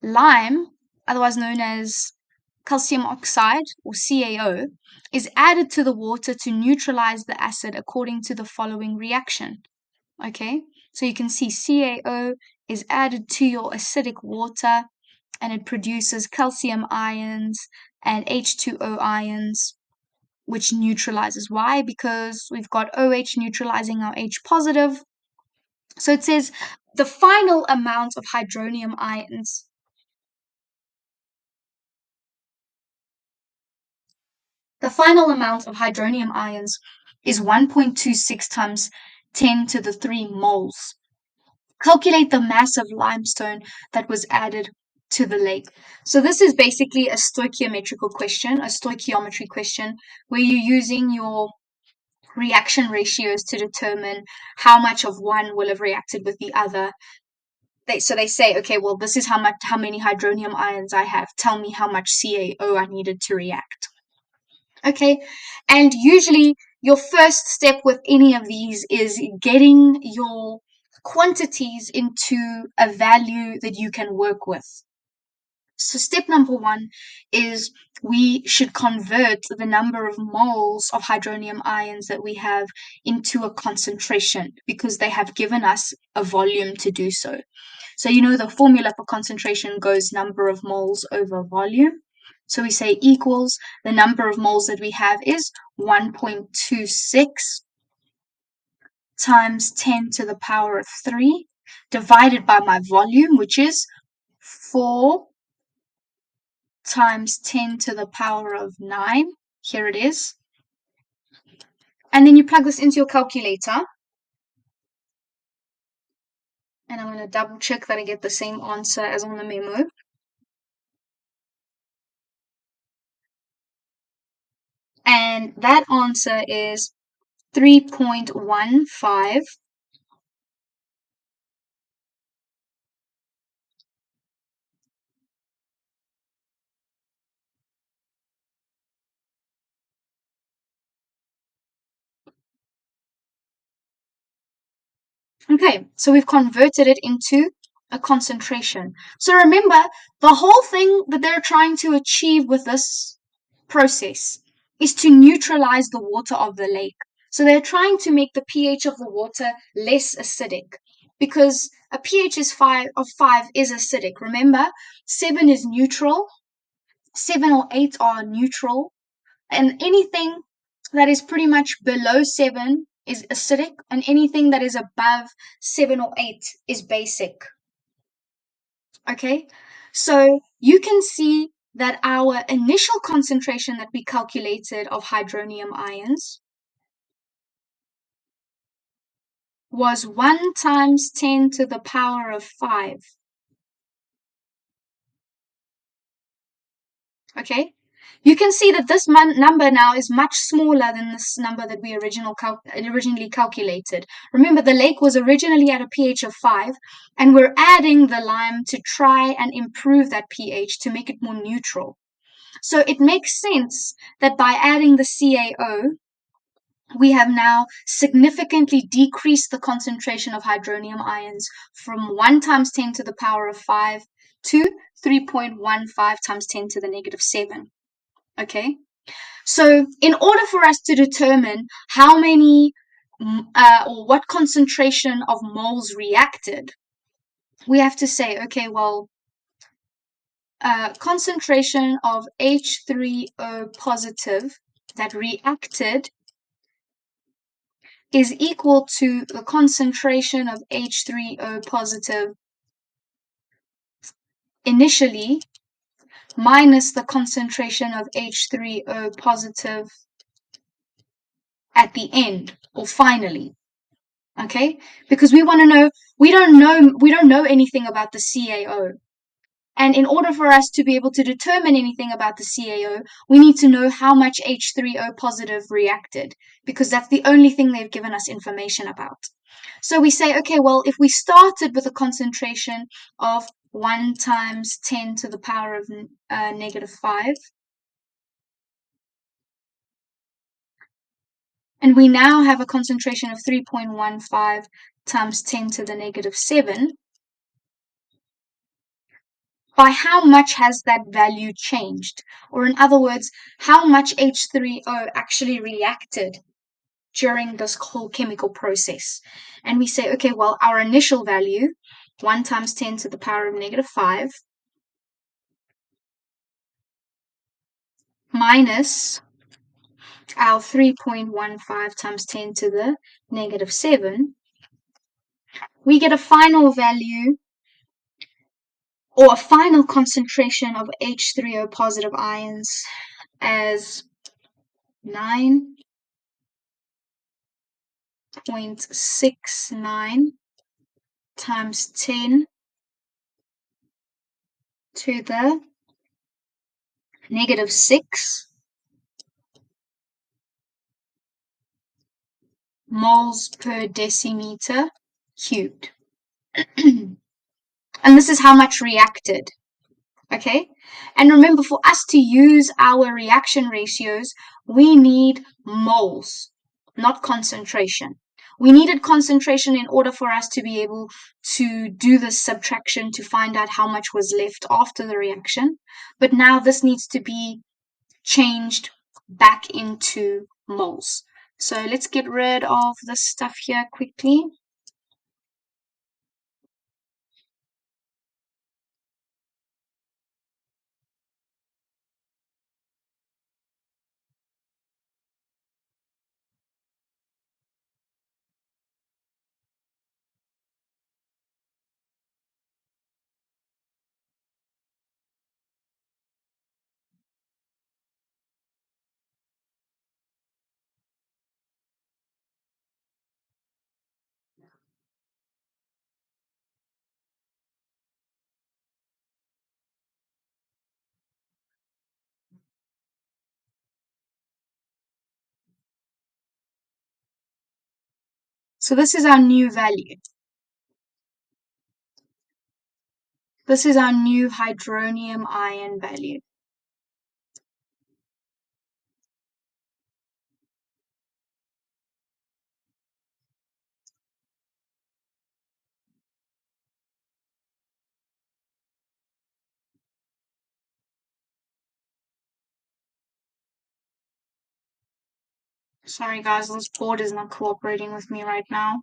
Lime, otherwise known as calcium oxide or CaO, is added to the water to neutralize the acid according to the following reaction. Okay, so you can see CaO is added to your acidic water and it produces calcium ions and H2O ions, which neutralizes. Why? Because we've got OH neutralizing our H positive. So it says the final amount of hydronium ions. The final amount of hydronium ions is 1.26 times 10 to the 3 moles. Calculate the mass of limestone that was added to the lake. So this is basically a stoichiometrical question, a stoichiometry question, where you're using your reaction ratios to determine how much of one will have reacted with the other. So they say, okay, well, this is how many hydronium ions I have. Tell me how much CaO I needed to react. Okay, and usually your first step with any of these is getting your quantities into a value that you can work with. So step number 1 is we should convert the number of moles of hydronium ions that we have into a concentration because they have given us a volume to do so. So you know the formula for concentration goes number of moles over volume. So we say equals the number of moles that we have is 1.26 times 10 to the power of 3 divided by my volume, which is 4 times 10 to the power of 9. Here it is. And then you plug this into your calculator. And I'm going to double check that I get the same answer as on the memo. And that answer is 3.15. Okay, so we've converted it into a concentration. So remember, the whole thing that they're trying to achieve with this process is to neutralize the water of the lake. So they're trying to make the pH of the water less acidic because a pH of 5 is acidic. Remember, 7 is neutral 7 or 8 are neutral, and anything that is pretty much below 7 is acidic, and anything that is above 7 or 8 is basic. Okay, so you can see that our initial concentration that we calculated of hydronium ions was 1 times 10 to the power of 5. Okay, you can see that this number now is much smaller than this number that we originally calculated. Remember, the lake was originally at a pH of 5, and we're adding the lime to try and improve that pH to make it more neutral. So it makes sense that by adding the CaO, we have now significantly decreased the concentration of hydronium ions from 1 times 10 to the power of 5 to 3.15 times 10 to the negative 7. Okay, so in order for us to determine how many or what concentration of moles reacted, we have to say, okay, well, concentration of H3O positive that reacted is equal to the concentration of H3O positive initially minus the concentration of H3O positive at the end or finally. Okay, because we want to know, we don't know anything about the CaO. And in order for us to be able to determine anything about the CaO, we need to know how much H3O positive reacted, because that's the only thing they've given us information about. So we say, okay, well, if we started with a concentration of 1 times 10 to the power of negative 5, and we now have a concentration of 3.15 times 10 to the negative 7, by how much has that value changed? Or in other words, how much H3O actually reacted during this whole chemical process? And we say, okay, well, our initial value, 1 times 10 to the power of negative 5, minus our 3.15 times 10 to the negative 7, we get a final value or a final concentration of H3O positive ions as 9.69 times 10 to the negative 6 moles per decimeter cubed. And this is how much reacted. Okay, and remember, for us to use our reaction ratios, we need moles, not concentration. We needed concentration in order for us to be able to do the subtraction to find out how much was left after the reaction. But now this needs to be changed back into moles. So let's get rid of this stuff here quickly. So this is our new value. This is our new hydronium ion value. Sorry guys, this board is not cooperating with me right now.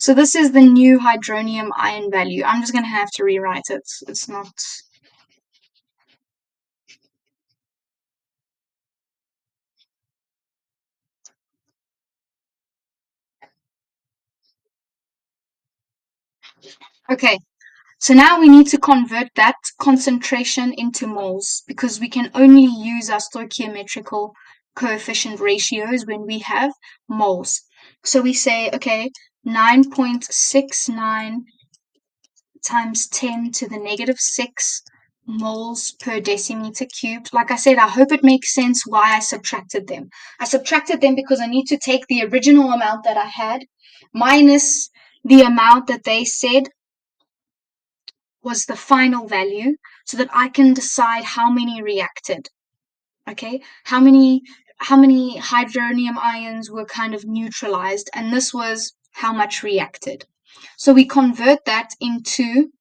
So this is the new hydronium ion value. I'm just going to have to rewrite it. It's not... Okay, so now we need to convert that concentration into moles because we can only use our stoichiometrical coefficient ratios when we have moles. So we say, okay, 9.69 times 10 to the negative 6 moles per decimeter cubed. Like I said, I hope it makes sense why I subtracted them. I subtracted them because I need to take the original amount that I had minus the amount that they said was the final value so that I can decide how many reacted. Okay, how many hydronium ions were kind of neutralized, and this was how much reacted. So we convert that into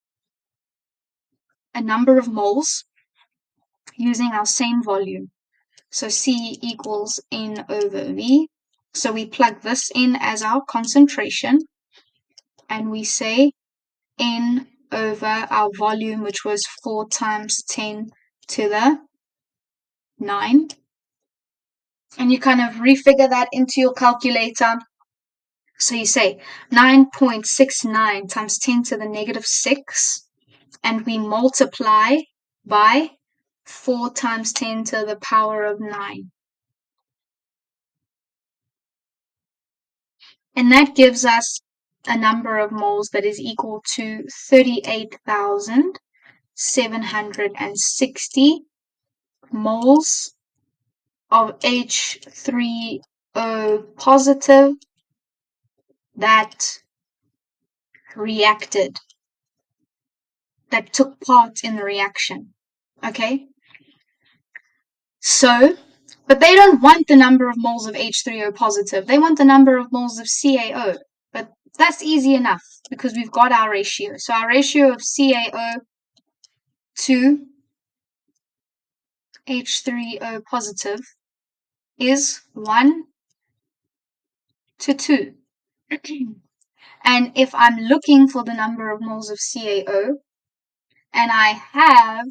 a number of moles using our same volume. So C equals N over V. So we plug this in as our concentration, and we say N over our volume, which was 4 times 10 to the 9. And you kind of refigure that into your calculator. So you say 9.69 times 10 to the negative 6, and we multiply by 4 times 10 to the power of 9. And that gives us a number of moles that is equal to 38,760 moles of H3O positive that reacted, that took part in the reaction. Okay? So, but they don't want the number of moles of H3O positive. They want the number of moles of CaO. But that's easy enough because we've got our ratio. So our ratio of CaO to H3O positive is 1 to 2. And if I'm looking for the number of moles of CaO, and I have,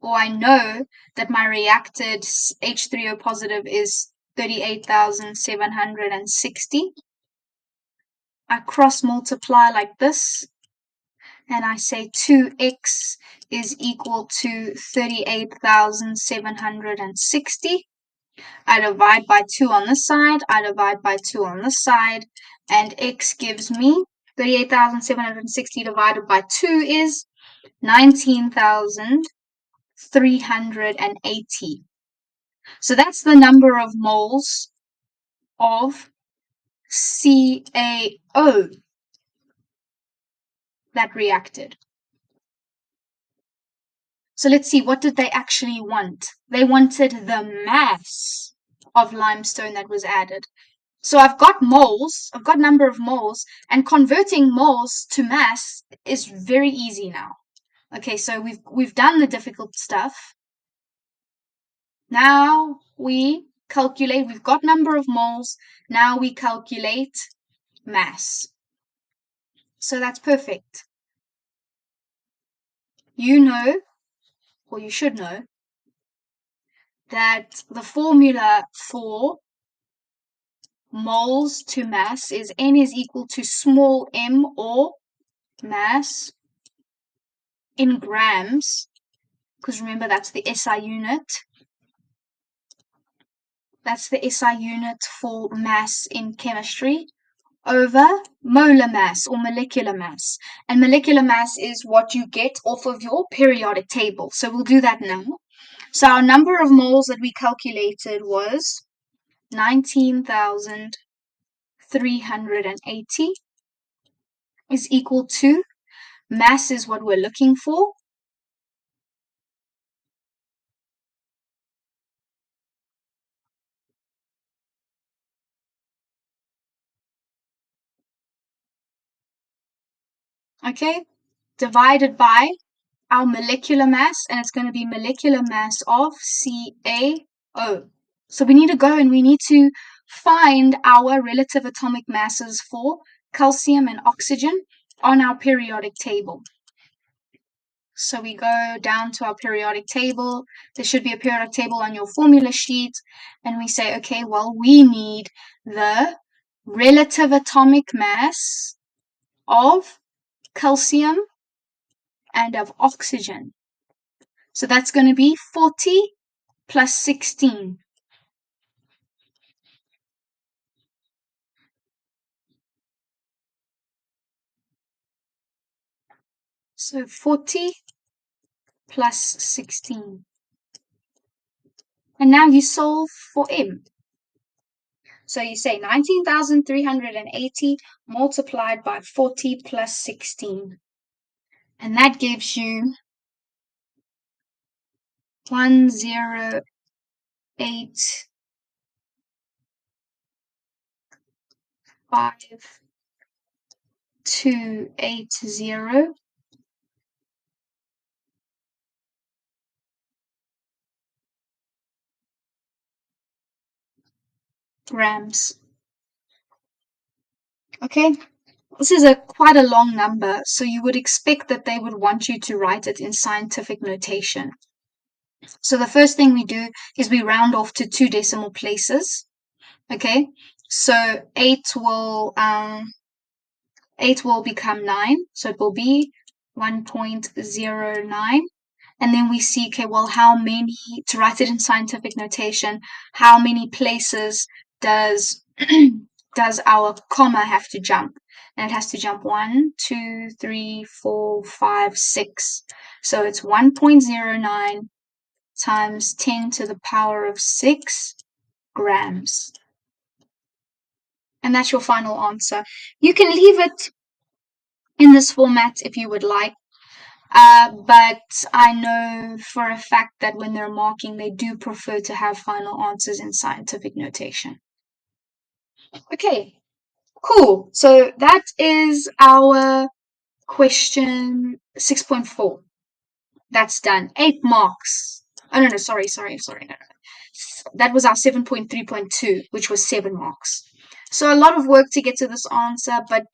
or I know that my reacted H3O positive is 38,760, I cross multiply like this, and I say 2x is equal to 38,760. I divide by 2 on this side, I divide by 2 on this side, and x gives me 38,760 divided by 2 is 19,380. So that's the number of moles of CaO that reacted. So let's see, what did they actually want? They wanted the mass of limestone that was added. So I've got moles, I've got number of moles, and converting moles to mass is very easy now. Okay, so we've done the difficult stuff. Now we calculate, we've got number of moles, now we calculate mass. So that's perfect. You know, or you should know, that the formula for moles to mass is N is equal to small m, or mass in grams, because remember that's the SI unit. That's the SI unit for mass in chemistry, over molar mass or molecular mass. And molecular mass is what you get off of your periodic table. So we'll do that now. So our number of moles that we calculated was 19,380 is equal to, mass is what we're looking for, okay, divided by our molecular mass, and it's going to be molecular mass of CaO. So we need to go and we need to find our relative atomic masses for calcium, and oxygen on our periodic table. So we go down to our periodic table. There should be a periodic table on your formula sheet. And we say, okay, well, we need the relative atomic mass of calcium and of oxygen. So that's going to be 40 plus 16. So 40 plus 16. And now you solve for M. So you say 19,380 multiplied by 40 plus 16. And that gives you 108,5280 grams. Okay, this is quite a long number, so you would expect that they would want you to write it in scientific notation. So the first thing we do is we round off to 2 decimal places. Okay, so 8 will become 9, so it will be 1.09. And then we see, okay, well, how many, to write it in scientific notation, how many places does does our comma have to jump? And it has to jump 1, 2, 3, 4, 5, 6. So it's 1.09 times 10 to the power of 6 grams. And that's your final answer. You can leave it in this format if you would like. But I know for a fact that when they're marking, they do prefer to have final answers in scientific notation. Okay, cool. So that is our question 6.4. That's done. 8 marks. Oh, no, sorry. No. That was our 7.3.2, which was 7 marks. So a lot of work to get to this answer, but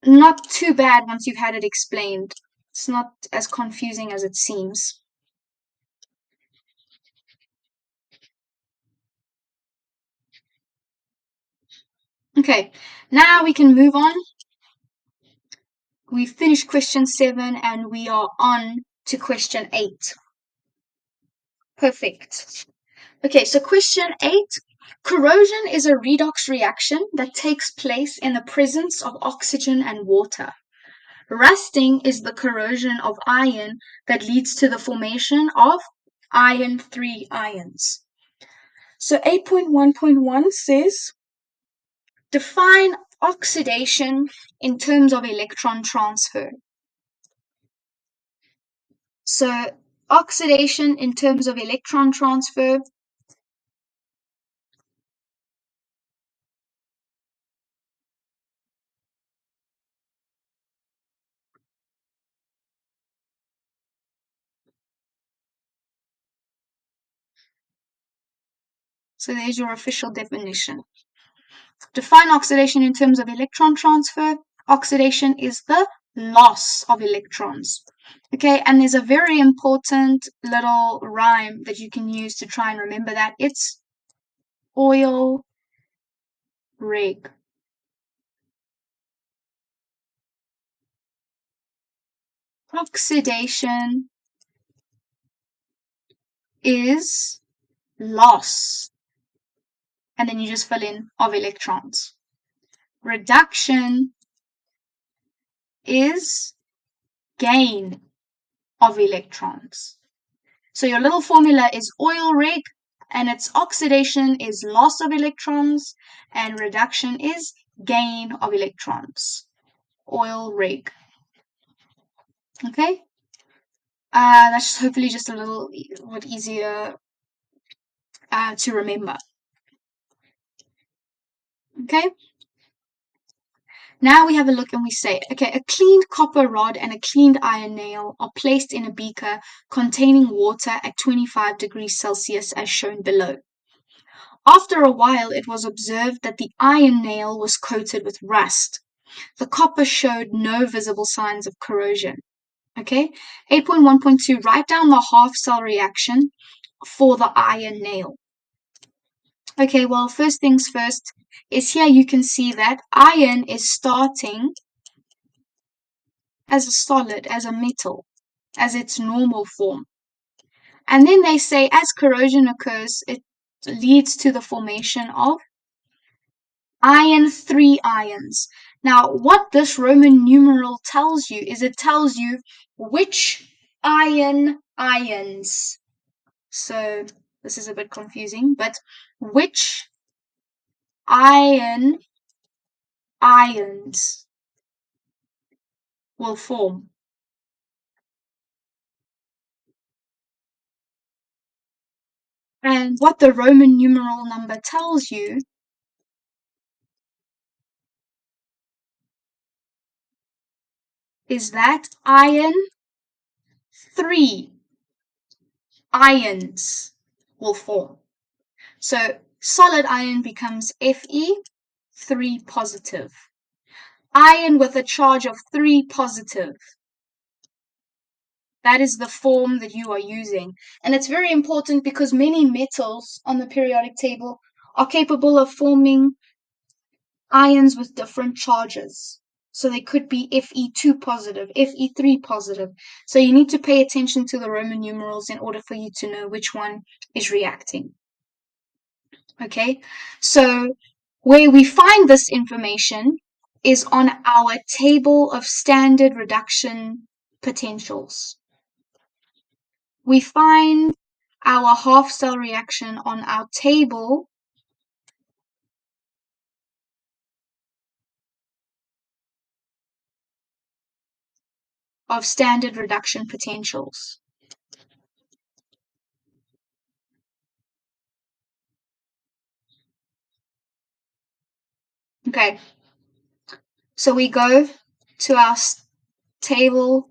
not too bad once you've had it explained. It's not as confusing as it seems. Okay, now we can move on. We've finished question 7 and we are on to question 8. Perfect. Okay, so question 8. Corrosion is a redox reaction that takes place in the presence of oxygen and water. Rusting is the corrosion of iron that leads to the formation of iron 3 ions. So 8.1.1 says, define oxidation in terms of electron transfer. So oxidation in terms of electron transfer. So there's your official definition. Define oxidation in terms of electron transfer. Oxidation is the loss of electrons. Okay, and there's a very important little rhyme that you can use to try and remember that. It's oil rig. Oxidation is loss. And then you just fill in of electrons. Reduction is gain of electrons. So your little formula is oil rig, and its oxidation is loss of electrons, and reduction is gain of electrons. Oil rig. Okay? That's hopefully just a little bit easier to remember. Okay? Now we have a look and we say, okay, a cleaned copper rod and a cleaned iron nail are placed in a beaker containing water at 25 degrees Celsius as shown below. After a while, it was observed that the iron nail was coated with rust. The copper showed no visible signs of corrosion. Okay, 8.1.2, write down the half cell reaction for the iron nail. Okay, well, first things first is here you can see that iron is starting as a solid, as a metal, as its normal form. And then they say as corrosion occurs, it leads to the formation of iron 3 ions. Now, what this Roman numeral tells you is it tells you which ions. So this is a bit confusing, but which ions will form. And what the Roman numeral number tells you is that iron 3 ions will form. So solid iron becomes Fe3 positive. Iron with a charge of 3 positive. That is the form that you are using. And it's very important because many metals on the periodic table are capable of forming ions with different charges. So they could be Fe2 positive, Fe3 positive. So you need to pay attention to the Roman numerals in order for you to know which one is reacting. Okay, so where we find this information is on our table of standard reduction potentials. We find our half cell reaction on our table of standard reduction potentials. Okay, so we go to our table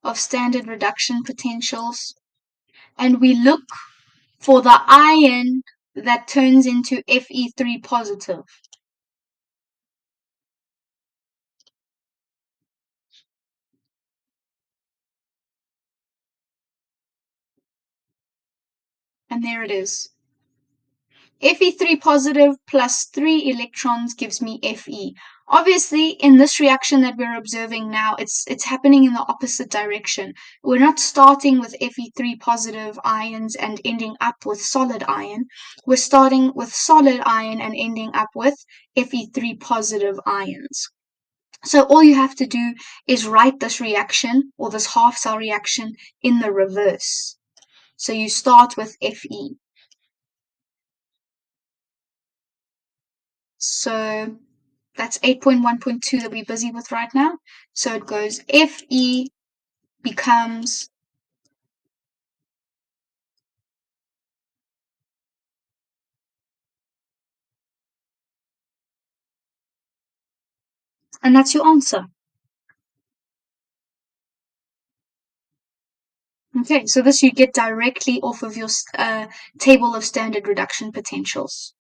of standard reduction potentials and we look for the ion that turns into Fe3 positive. And there it is. Fe3 positive plus 3 electrons gives me Fe. Obviously, in this reaction that we're observing now, it's happening in the opposite direction. We're not starting with Fe3 positive ions and ending up with solid iron. We're starting with solid iron and ending up with Fe3 positive ions. So all you have to do is write this reaction or this half cell reaction in the reverse. So you start with Fe. So that's 8.1.2 that we're busy with right now. So it goes Fe becomes and that's your answer. Okay, so this you get directly off of your table of standard reduction potentials.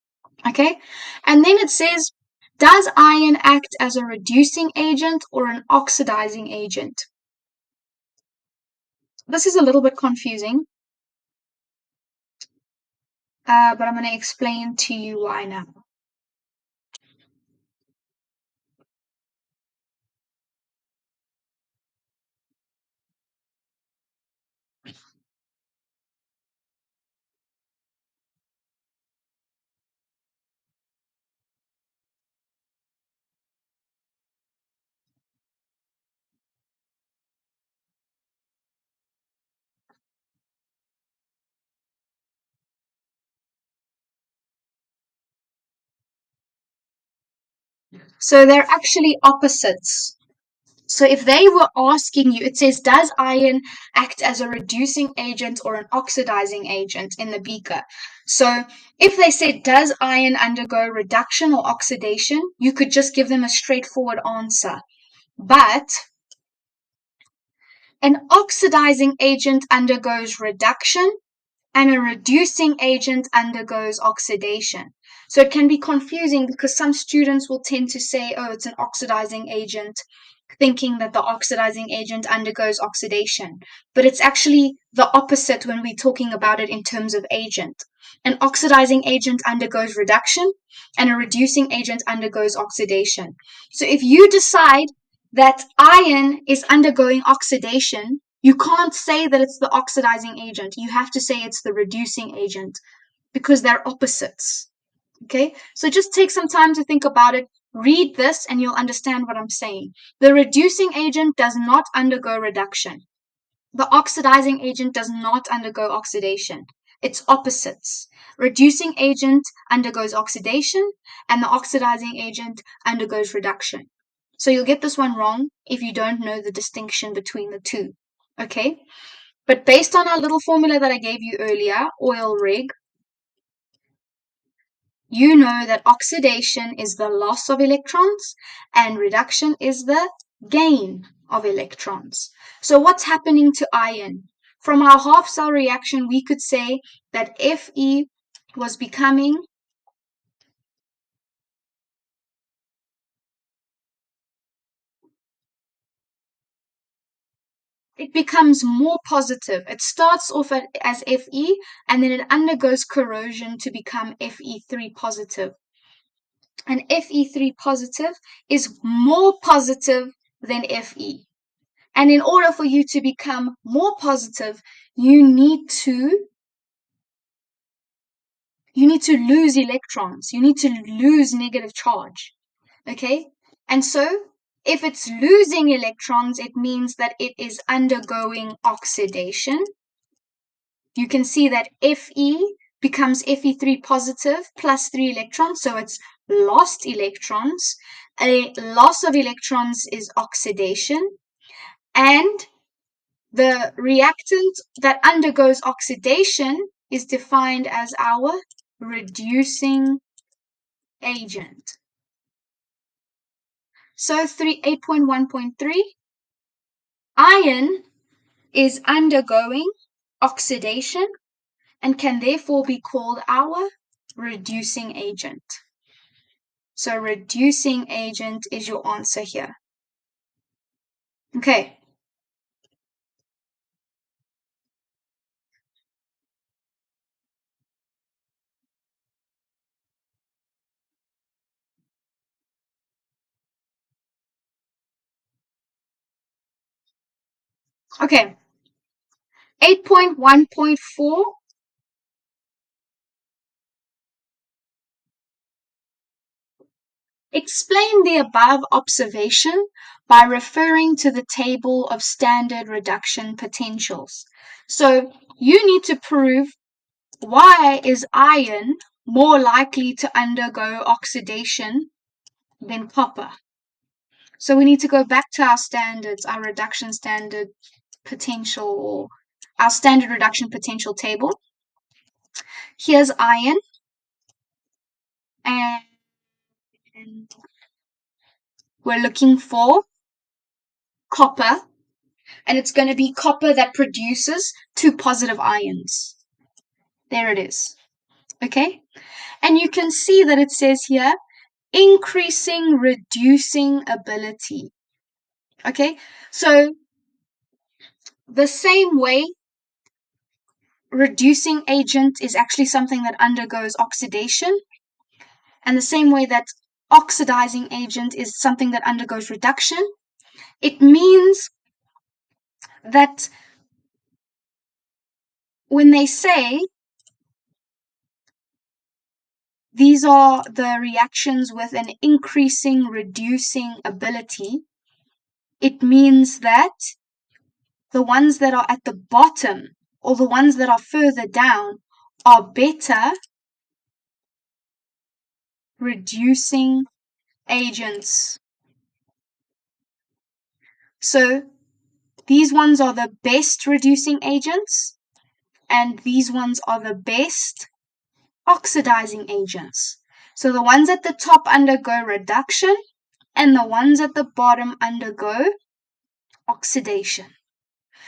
Okay, and then it says, does iron act as a reducing agent or an oxidizing agent? This is a little bit confusing, but I'm going to explain to you why now. So they're actually opposites. So if they were asking you, it says, does iron act as a reducing agent or an oxidizing agent in the beaker? So if they said, does iron undergo reduction or oxidation? You could just give them a straightforward answer. But an oxidizing agent undergoes reduction and a reducing agent undergoes oxidation. So it can be confusing because some students will tend to say, oh, it's an oxidizing agent, thinking that the oxidizing agent undergoes oxidation. But it's actually the opposite when we're talking about it in terms of agent. An oxidizing agent undergoes reduction, and a reducing agent undergoes oxidation. So if you decide that iron is undergoing oxidation, you can't say that it's the oxidizing agent. You have to say it's the reducing agent because they're opposites. Okay, so just take some time to think about it. Read this and you'll understand what I'm saying. The reducing agent does not undergo reduction. The oxidizing agent does not undergo oxidation. It's opposites. Reducing agent undergoes oxidation and the oxidizing agent undergoes reduction. So you'll get this one wrong if you don't know the distinction between the two. Okay? But based on our little formula that I gave you earlier, oil rig, you know that oxidation is the loss of electrons and reduction is the gain of electrons. So what's happening to iron? From our half cell reaction, we could say that Fe was becoming it becomes more positive. It starts off as Fe and then it undergoes corrosion to become Fe3 positive. And Fe3 positive is more positive than Fe. And in order for you to become more positive, you need to lose electrons. You need to lose negative charge. Okay? And so if it's losing electrons, it means that it is undergoing oxidation. You can see that Fe becomes Fe3 positive plus 3 electrons, so it's lost electrons. A loss of electrons is oxidation. And the reactant that undergoes oxidation is defined as our reducing agent. So 8.1.3, iron is undergoing oxidation and can therefore be called our reducing agent. So reducing agent is your answer here. Okay. Okay. 8.1.4, explain the above observation by referring to the table of standard reduction potentials. So you need to prove why is iron more likely to undergo oxidation than copper. So we need to go back to our standards, our reduction standard potential, or our standard reduction potential table. Here's iron, and we're looking for copper, and it's going to be copper that produces 2 positive ions. There it is. Okay? And you can see that it says here, increasing reducing ability. Okay? So the same way reducing agent is actually something that undergoes oxidation, and the same way that oxidizing agent is something that undergoes reduction, it means that when they say these are the reactions with an increasing reducing ability, it means that the ones that are at the bottom or the ones that are further down are better reducing agents. So these ones are the best reducing agents, and these ones are the best oxidizing agents. So the ones at the top undergo reduction, and the ones at the bottom undergo oxidation.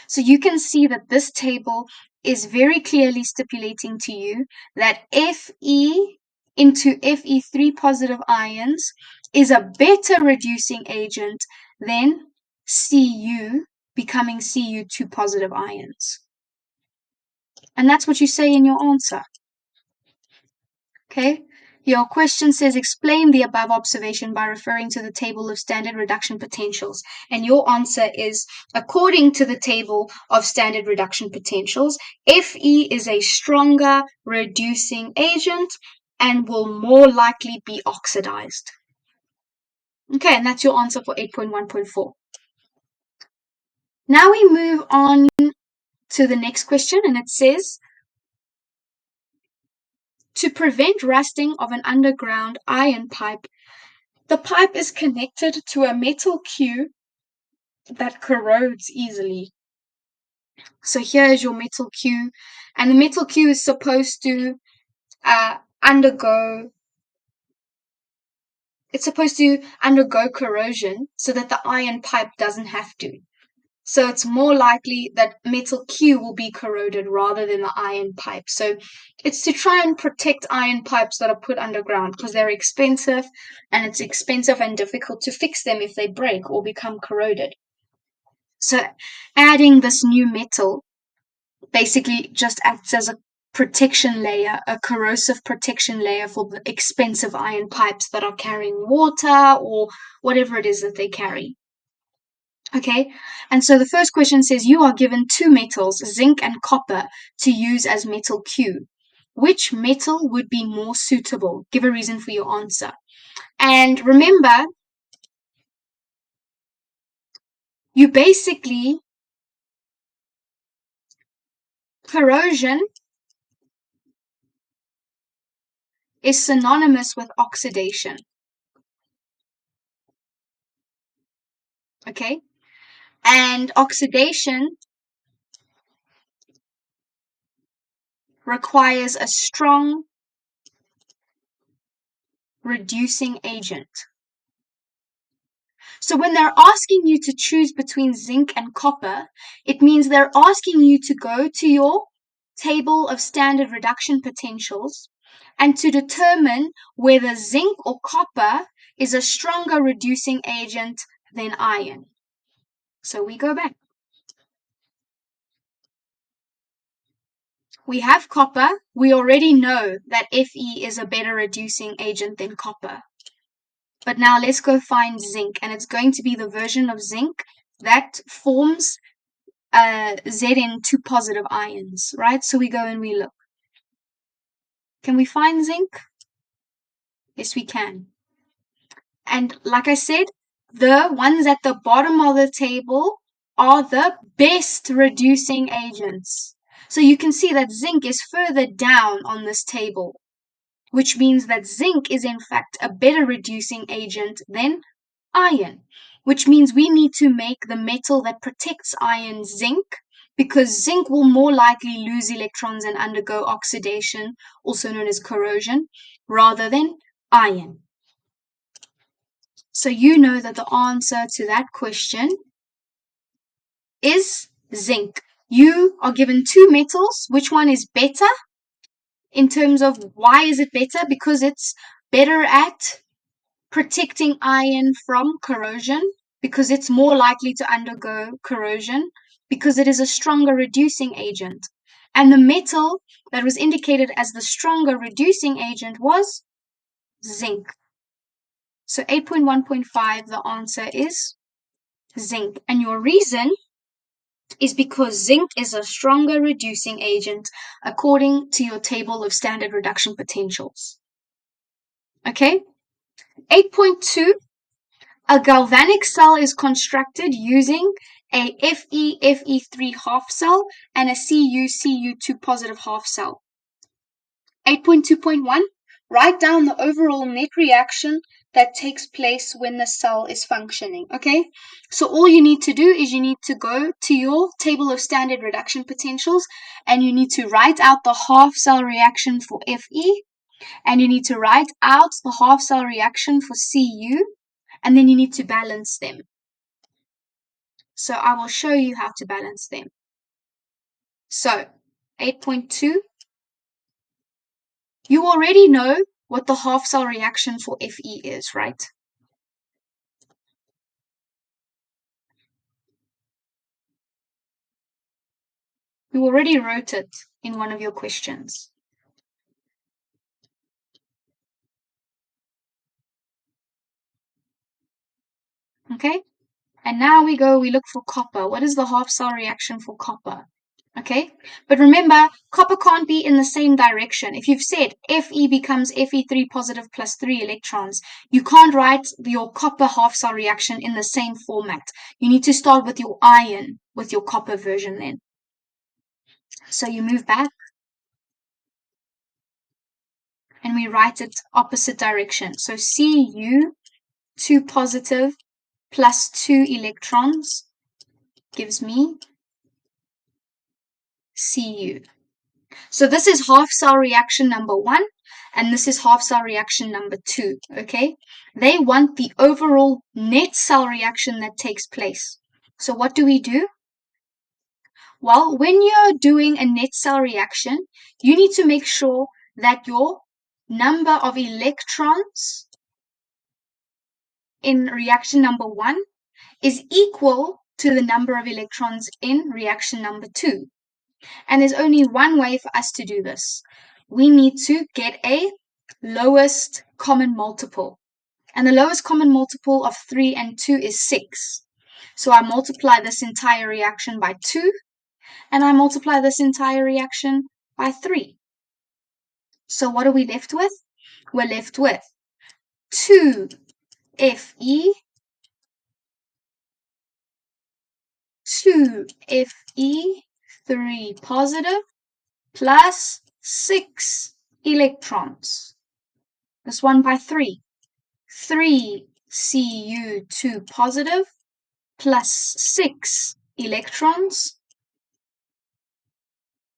So you can see that this table is very clearly stipulating to you that Fe into Fe3 positive ions is a better reducing agent than Cu becoming Cu2 positive ions. And that's what you say in your answer. Okay? Your question says, explain the above observation by referring to the table of standard reduction potentials. And your answer is, according to the table of standard reduction potentials, Fe is a stronger reducing agent and will more likely be oxidized. Okay, and that's your answer for 8.1.4. Now we move on to the next question, and it says, to prevent rusting of an underground iron pipe, the pipe is connected to a metal Q that corrodes easily. So here is your metal Q, and the metal Q is supposed to undergo corrosion so that the iron pipe doesn't have to. So it's more likely that metal Q will be corroded rather than the iron pipe. So it's to try and protect iron pipes that are put underground because they're expensive, and it's expensive and difficult to fix them if they break or become corroded. So adding this new metal basically just acts as a protection layer, a corrosive protection layer for the expensive iron pipes that are carrying water or whatever it is that they carry. Okay, and so the first question says you are given two metals, zinc and copper, to use as metal Q. Which metal would be more suitable? Give a reason for your answer. And remember, you basically, corrosion is synonymous with oxidation. Okay, and oxidation requires a strong reducing agent. So when they're asking you to choose between zinc and copper, it means they're asking you to go to your table of standard reduction potentials and to determine whether zinc or copper is a stronger reducing agent than iron. So we go back. We have copper. We already know that Fe is a better reducing agent than copper. But now let's go find zinc, and it's going to be the version of zinc that forms Zn2 positive ions, right? So we go and we look. Can we find zinc? Yes, we can. And like I said, the ones at the bottom of the table are the best reducing agents. So you can see that zinc is further down on this table, which means that zinc is in fact a better reducing agent than iron, which means we need to make the metal that protects iron zinc, because zinc will more likely lose electrons and undergo oxidation, also known as corrosion, rather than iron. So you know that the answer to that question is zinc. You are given two metals. Which one is better? In terms of why is it better? Because it's better at protecting iron from corrosion, because it's more likely to undergo corrosion, because it is a stronger reducing agent. And the metal that was indicated as the stronger reducing agent was zinc. So 8.1.5, the answer is zinc. And your reason is because zinc is a stronger reducing agent according to your table of standard reduction potentials. Okay? 8.2, a galvanic cell is constructed using a Fe3 half cell and a Cu2 positive half cell. 8.2.1, write down the overall net reaction that takes place when the cell is functioning. Okay, so all you need to do is you need to go to your table of standard reduction potentials and you need to write out the half cell reaction for Fe, and you need to write out the half cell reaction for Cu, and then you need to balance them. So I will show you how to balance them. So 8.2. You already know what the half cell reaction for Fe is, right? You already wrote it in one of your questions. Okay? And now we look for copper. What is the half cell reaction for copper? Okay? But remember, copper can't be in the same direction. If you've said Fe becomes Fe3 positive plus 3 electrons, you can't write your copper half cell reaction in the same format. You need to start with your iron, with your copper version then. So you move back and we write it opposite direction. So Cu, 2 positive plus 2 electrons gives me Cu. So this is half cell reaction number 1, and this is half cell reaction number 2, okay? They want the overall net cell reaction that takes place. So what do we do? Well, when you're doing a net cell reaction, you need to make sure that your number of electrons in reaction number 1 is equal to the number of electrons in reaction number 2. And there's only one way for us to do this. We need to get a lowest common multiple. And the lowest common multiple of 3 and 2 is 6. So I multiply this entire reaction by 2, and I multiply this entire reaction by 3. So what are we left with? We're left with 2 Fe, 2 Fe, 3 positive, plus 6 electrons. This one by 3. 3 Cu2 positive plus 6 electrons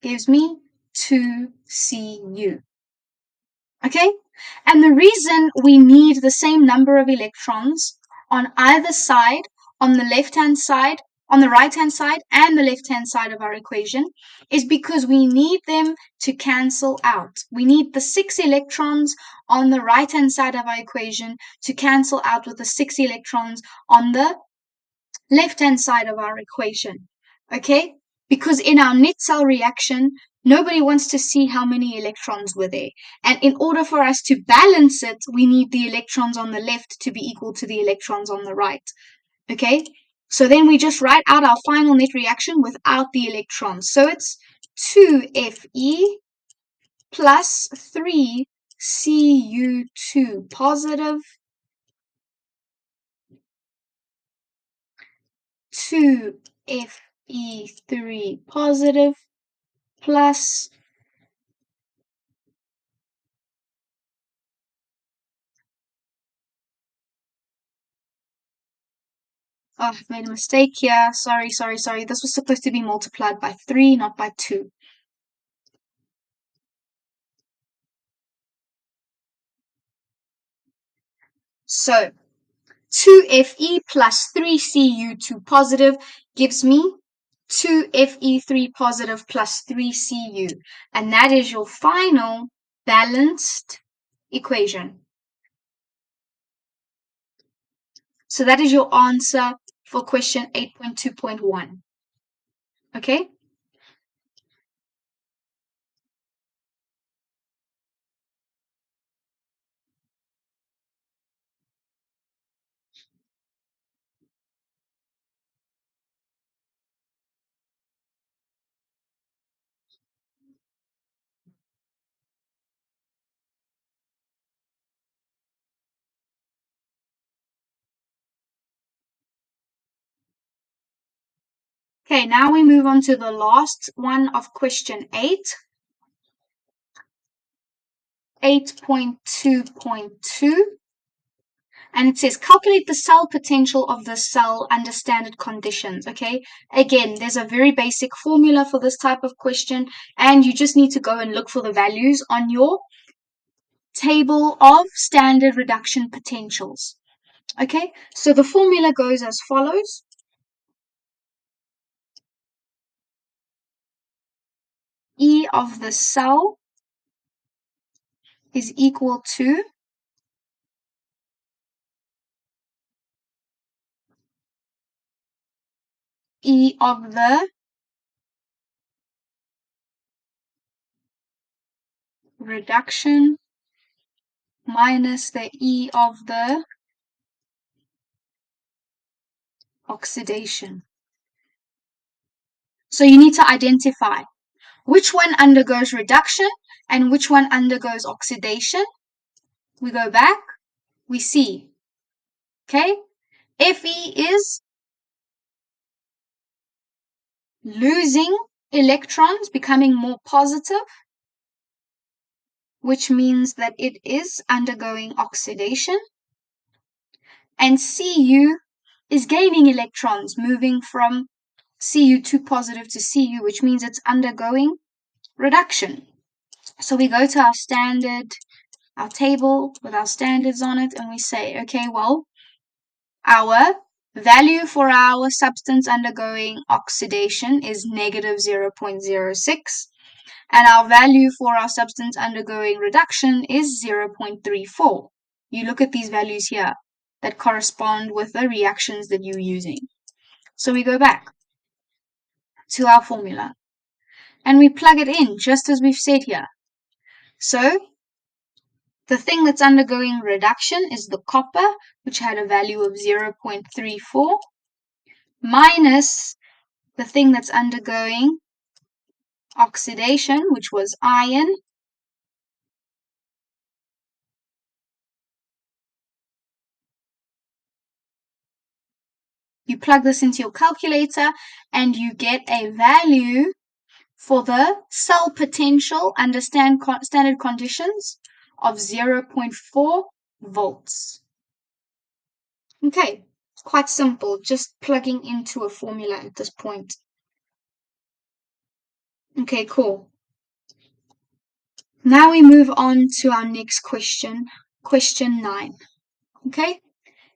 gives me 2 Cu. Okay? And the reason we need the same number of electrons on either side, on the left-hand side, on the right-hand side, and the left-hand side of our equation, is because we need them to cancel out. We need the 6 electrons on the right-hand side of our equation to cancel out with the 6 electrons on the left-hand side of our equation. Okay? Because in our net cell reaction, nobody wants to see how many electrons were there. And in order for us to balance it, we need the electrons on the left to be equal to the electrons on the right. Okay? So then we just write out our final net reaction without the electrons. So it's 2Fe plus 3 Cu2 positive, 2Fe3 positive, plus oh, I've made a mistake here. Sorry. This was supposed to be multiplied by 3, not by 2. So 2Fe plus 3Cu2 positive gives me 2Fe3 positive plus 3Cu. And that is your final balanced equation. So that is your answer for question 8.2.1. Okay? Okay, now we move on to the last one of question 8.2.2. And it says, calculate the cell potential of the cell under standard conditions, okay? Again, there's a very basic formula for this type of question, and you just need to go and look for the values on your table of standard reduction potentials. Okay, so the formula goes as follows. E of the cell is equal to E of the reduction minus the E of the oxidation. So you need to identify which one undergoes reduction and which one undergoes oxidation. We go back, we see, okay? Fe is losing electrons, becoming more positive, which means that it is undergoing oxidation. And Cu is gaining electrons, moving from Cu2 positive to Cu, which means it's undergoing reduction. So we go to our table with our standards on it, and we say, okay, well, our value for our substance undergoing oxidation is negative 0.06, and our value for our substance undergoing reduction is 0.34. You look at these values here that correspond with the reactions that you're using. So we go back to our formula and we plug it in just as we've said here. So the thing that's undergoing reduction is the copper, which had a value of 0.34, minus the thing that's undergoing oxidation, which was iron, you plug this into your calculator and you get a value for the cell potential under standard conditions of 0.4 volts. Okay, it's quite simple, just plugging into a formula at this point. Okay, cool. Now we move on to our next question, question 9. Okay,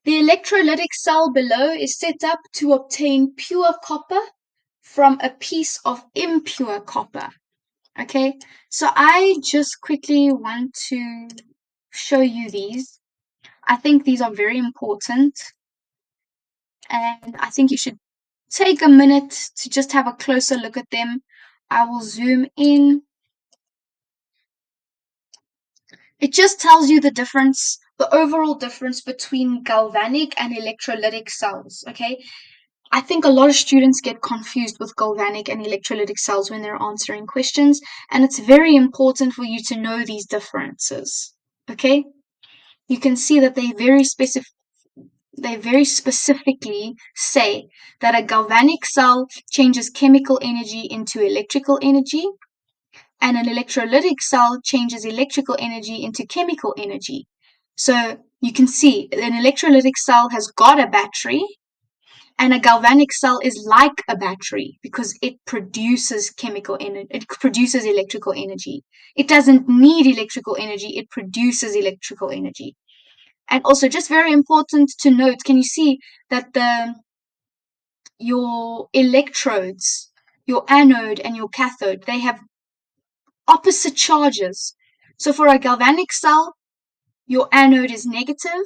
the electrolytic cell below is set up to obtain pure copper from a piece of impure copper. Okay, so I just quickly want to show you these. I think these are very important, and I think you should take a minute to just have a closer look at them. I will zoom in. It just tells you the difference, the overall difference between galvanic and electrolytic cells, okay? I think a lot of students get confused with galvanic and electrolytic cells when they're answering questions, and it's very important for you to know these differences, okay? You can see that they very specifically say that a galvanic cell changes chemical energy into electrical energy, and an electrolytic cell changes electrical energy into chemical energy. So you can see an electrolytic cell has got a battery, and a galvanic cell is like a battery because it produces chemical energy, it produces electrical energy. It doesn't need electrical energy, it produces electrical energy. And also, just very important to note, can you see that your electrodes, your anode and your cathode, they have opposite charges. So for a galvanic cell, your anode is negative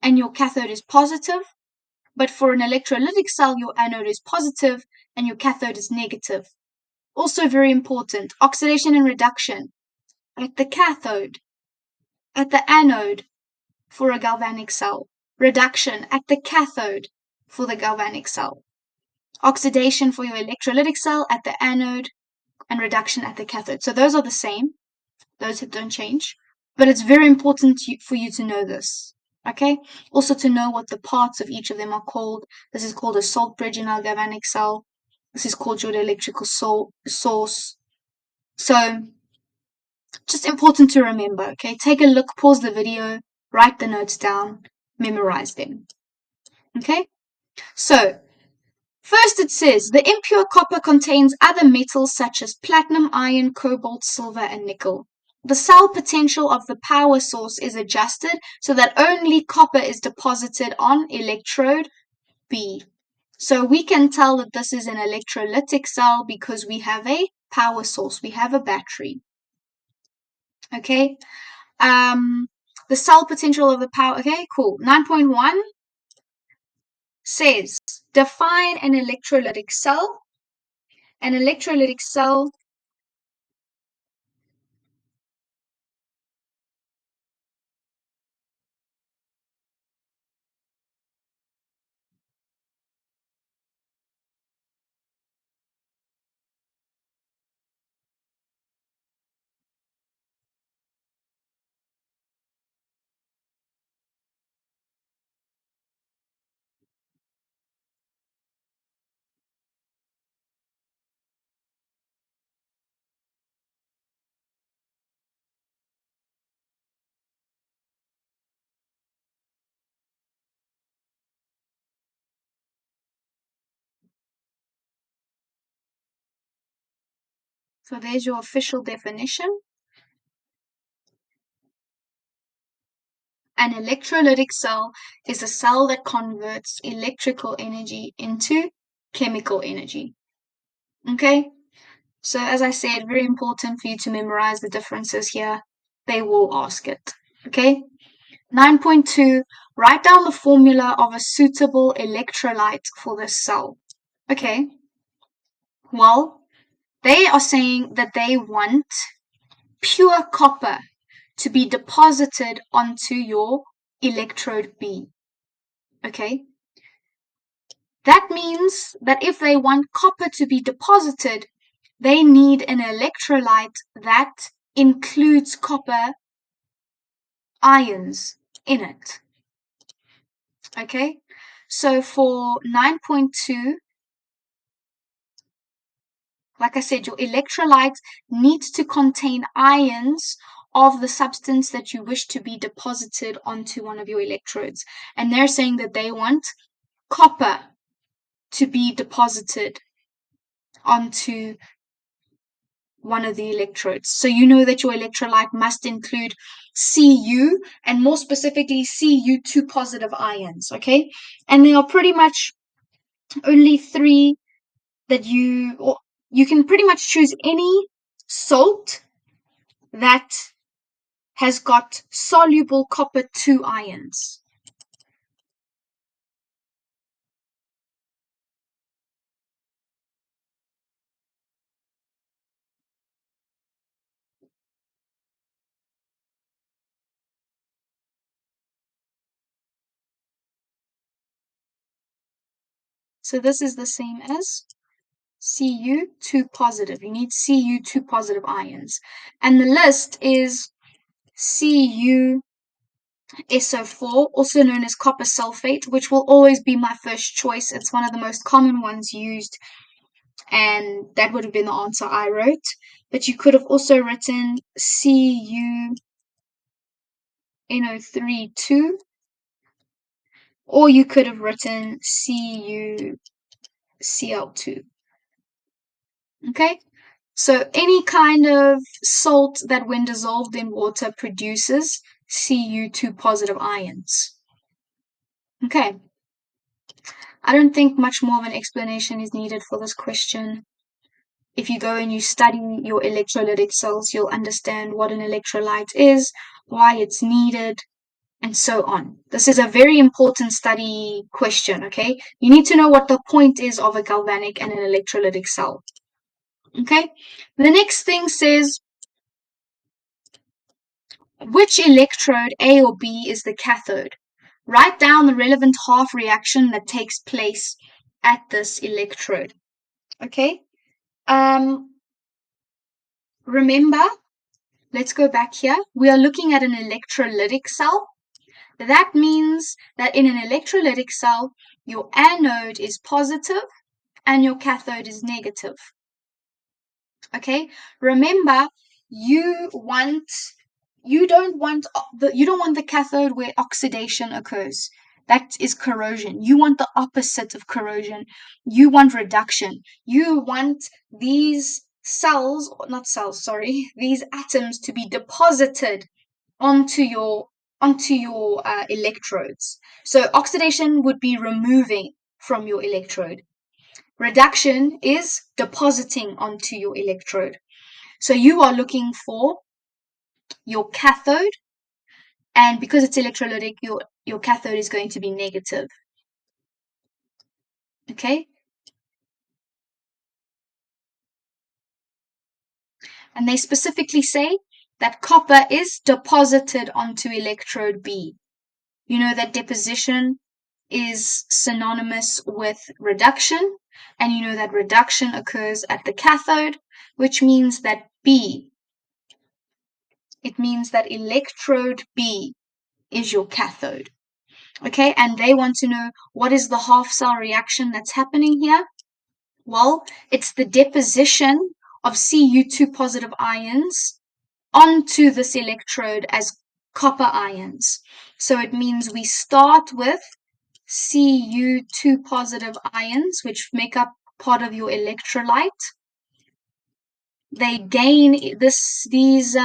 and your cathode is positive. But for an electrolytic cell, your anode is positive and your cathode is negative. Also very important, oxidation and reduction at the cathode, at the anode for a galvanic cell. Reduction at the cathode for the galvanic cell. Oxidation for your electrolytic cell at the anode, and reduction at the cathode. So those are the same. Those don't change. But it's very important for you to know this. Okay? Also to know what the parts of each of them are called. This is called a salt bridge in our galvanic cell. This is called your electrical source. So just important to remember. Okay? Take a look, pause the video, write the notes down, memorize them. Okay? So first it says, the impure copper contains other metals such as platinum, iron, cobalt, silver, and nickel. The cell potential of the power source is adjusted so that only copper is deposited on electrode B. So we can tell that this is an electrolytic cell because we have a power source. We have a battery. Okay. The cell potential of the power. Okay, cool. 9.1 says define an electrolytic cell. An electrolytic cell So there's your official definition. An electrolytic cell is a cell that converts electrical energy into chemical energy. Okay? So as I said, very important for you to memorize the differences here. They will ask it. Okay? 9.2, write down the formula of a suitable electrolyte for this cell. Okay. Well, they are saying that they want pure copper to be deposited onto your electrode B. Okay. That means that if they want copper to be deposited, they need an electrolyte that includes copper ions in it. Okay. So for 9.2, like I said, your electrolyte needs to contain ions of the substance that you wish to be deposited onto one of your electrodes. And they're saying that they want copper to be deposited onto one of the electrodes. So you know that your electrolyte must include Cu, and more specifically Cu2 positive ions, okay? And there are pretty much only three that you can pretty much choose any salt that has got soluble copper 2 ions. So this is the same as Cu2 positive. You need Cu2 positive ions. And the list is CuSO4, also known as copper sulfate, which will always be my first choice. It's one of the most common ones used, and that would have been the answer I wrote. But you could have also written CuNO3 or you could have written CuCl2. Okay? So any kind of salt that when dissolved in water produces Cu2 positive ions. Okay. I don't think much more of an explanation is needed for this question. If you go and you study your electrolytic cells, you'll understand what an electrolyte is, why it's needed, and so on. This is a very important study question, okay? You need to know what the point is of a galvanic and an electrolytic cell. Okay? The next thing says, which electrode, A or B, is the cathode? Write down the relevant half reaction that takes place at this electrode. Okay? Remember, let's go back here. We are looking at an electrolytic cell. That means that in an electrolytic cell, your anode is positive and your cathode is negative. Okay? Remember, you don't want the cathode where oxidation occurs. That is corrosion. You want the opposite of corrosion. You want reduction. You want these these atoms to be deposited onto your electrodes. So oxidation would be removing from your electrode. Reduction is depositing onto your electrode. So you are looking for your cathode, and because it's electrolytic, your cathode is going to be negative. Okay? And they specifically say that copper is deposited onto electrode B. You know that deposition is synonymous with reduction, and you know that reduction occurs at the cathode, which means that it means that electrode B is your cathode. Okay, and they want to know what is the half cell reaction that's happening here. Well, it's the deposition of Cu2 positive ions onto this electrode as copper ions. So it means we start with Cu2 positive ions, which make up part of your electrolyte. They gain these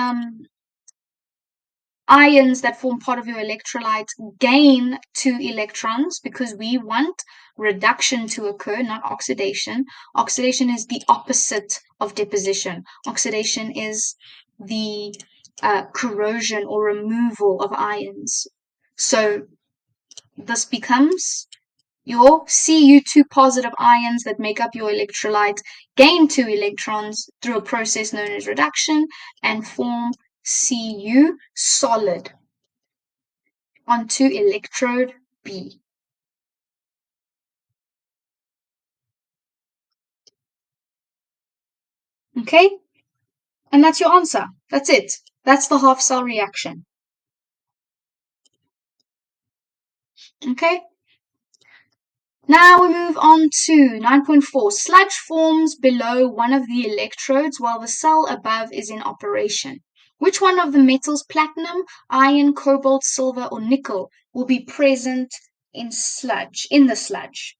ions that form part of your electrolyte gain 2 electrons because we want reduction to occur, not oxidation. Oxidation is the opposite of deposition. Oxidation is the corrosion or removal of ions. So this becomes your Cu2 positive ions that make up your electrolyte gain 2 electrons through a process known as reduction and form Cu solid onto electrode B. Okay? And that's your answer. That's it. That's the half cell reaction. Okay? Now we move on to 9.4. Sludge forms below one of the electrodes while the cell above is in operation. Which one of the metals, platinum, iron, cobalt, silver, or nickel, will be present in the sludge?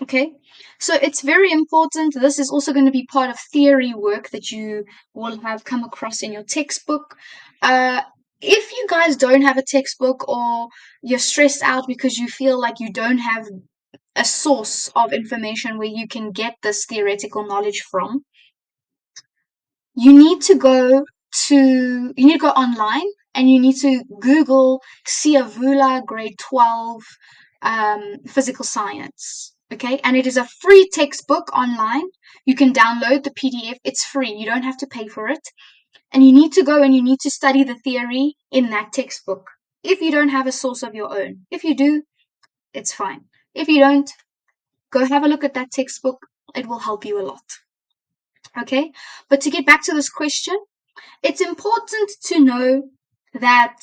Okay, so it's very important. This is also going to be part of theory work that you will have come across in your textbook. If you guys don't have a textbook or you're stressed out because you feel like you don't have a source of information where you can get this theoretical knowledge from, you need to go online and you need to Google Siavula grade 12 physical science. Okay, and it is a free textbook online. You can download the PDF, it's free, you don't have to pay for it. And you need to go and you need to study the theory in that textbook if you don't have a source of your own. If you do, it's fine. If you don't, go have a look at that textbook, it will help you a lot. Okay, but to get back to this question, it's important to know that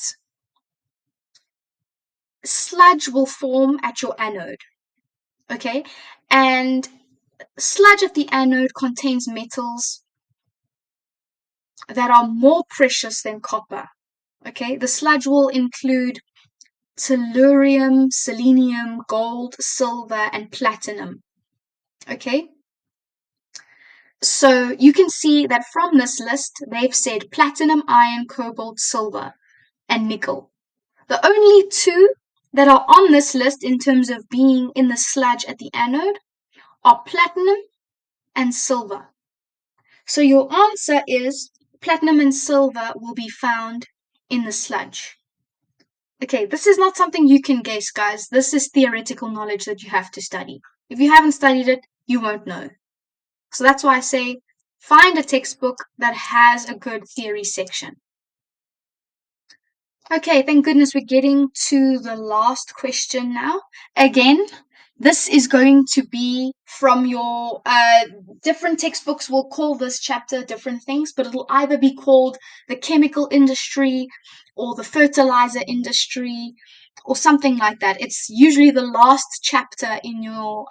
sludge will form at your anode. Okay, and sludge at the anode contains metals that are more precious than copper. Okay, the sludge will include tellurium, selenium, gold, silver, and platinum. Okay, so you can see that from this list, they've said platinum, iron, cobalt, silver, and nickel. The only two that are on this list in terms of being in the sludge at the anode are platinum and silver. So your answer is platinum and silver will be found in the sludge. Okay, this is not something you can guess, guys. This is theoretical knowledge that you have to study. If you haven't studied it, you won't know. So that's why I say find a textbook that has a good theory section. Okay, thank goodness we're getting to the last question now. Again, this is going to be from your different textbooks will call this chapter different things, but it'll either be called the chemical industry or the fertilizer industry or something like that. It's usually the last chapter in your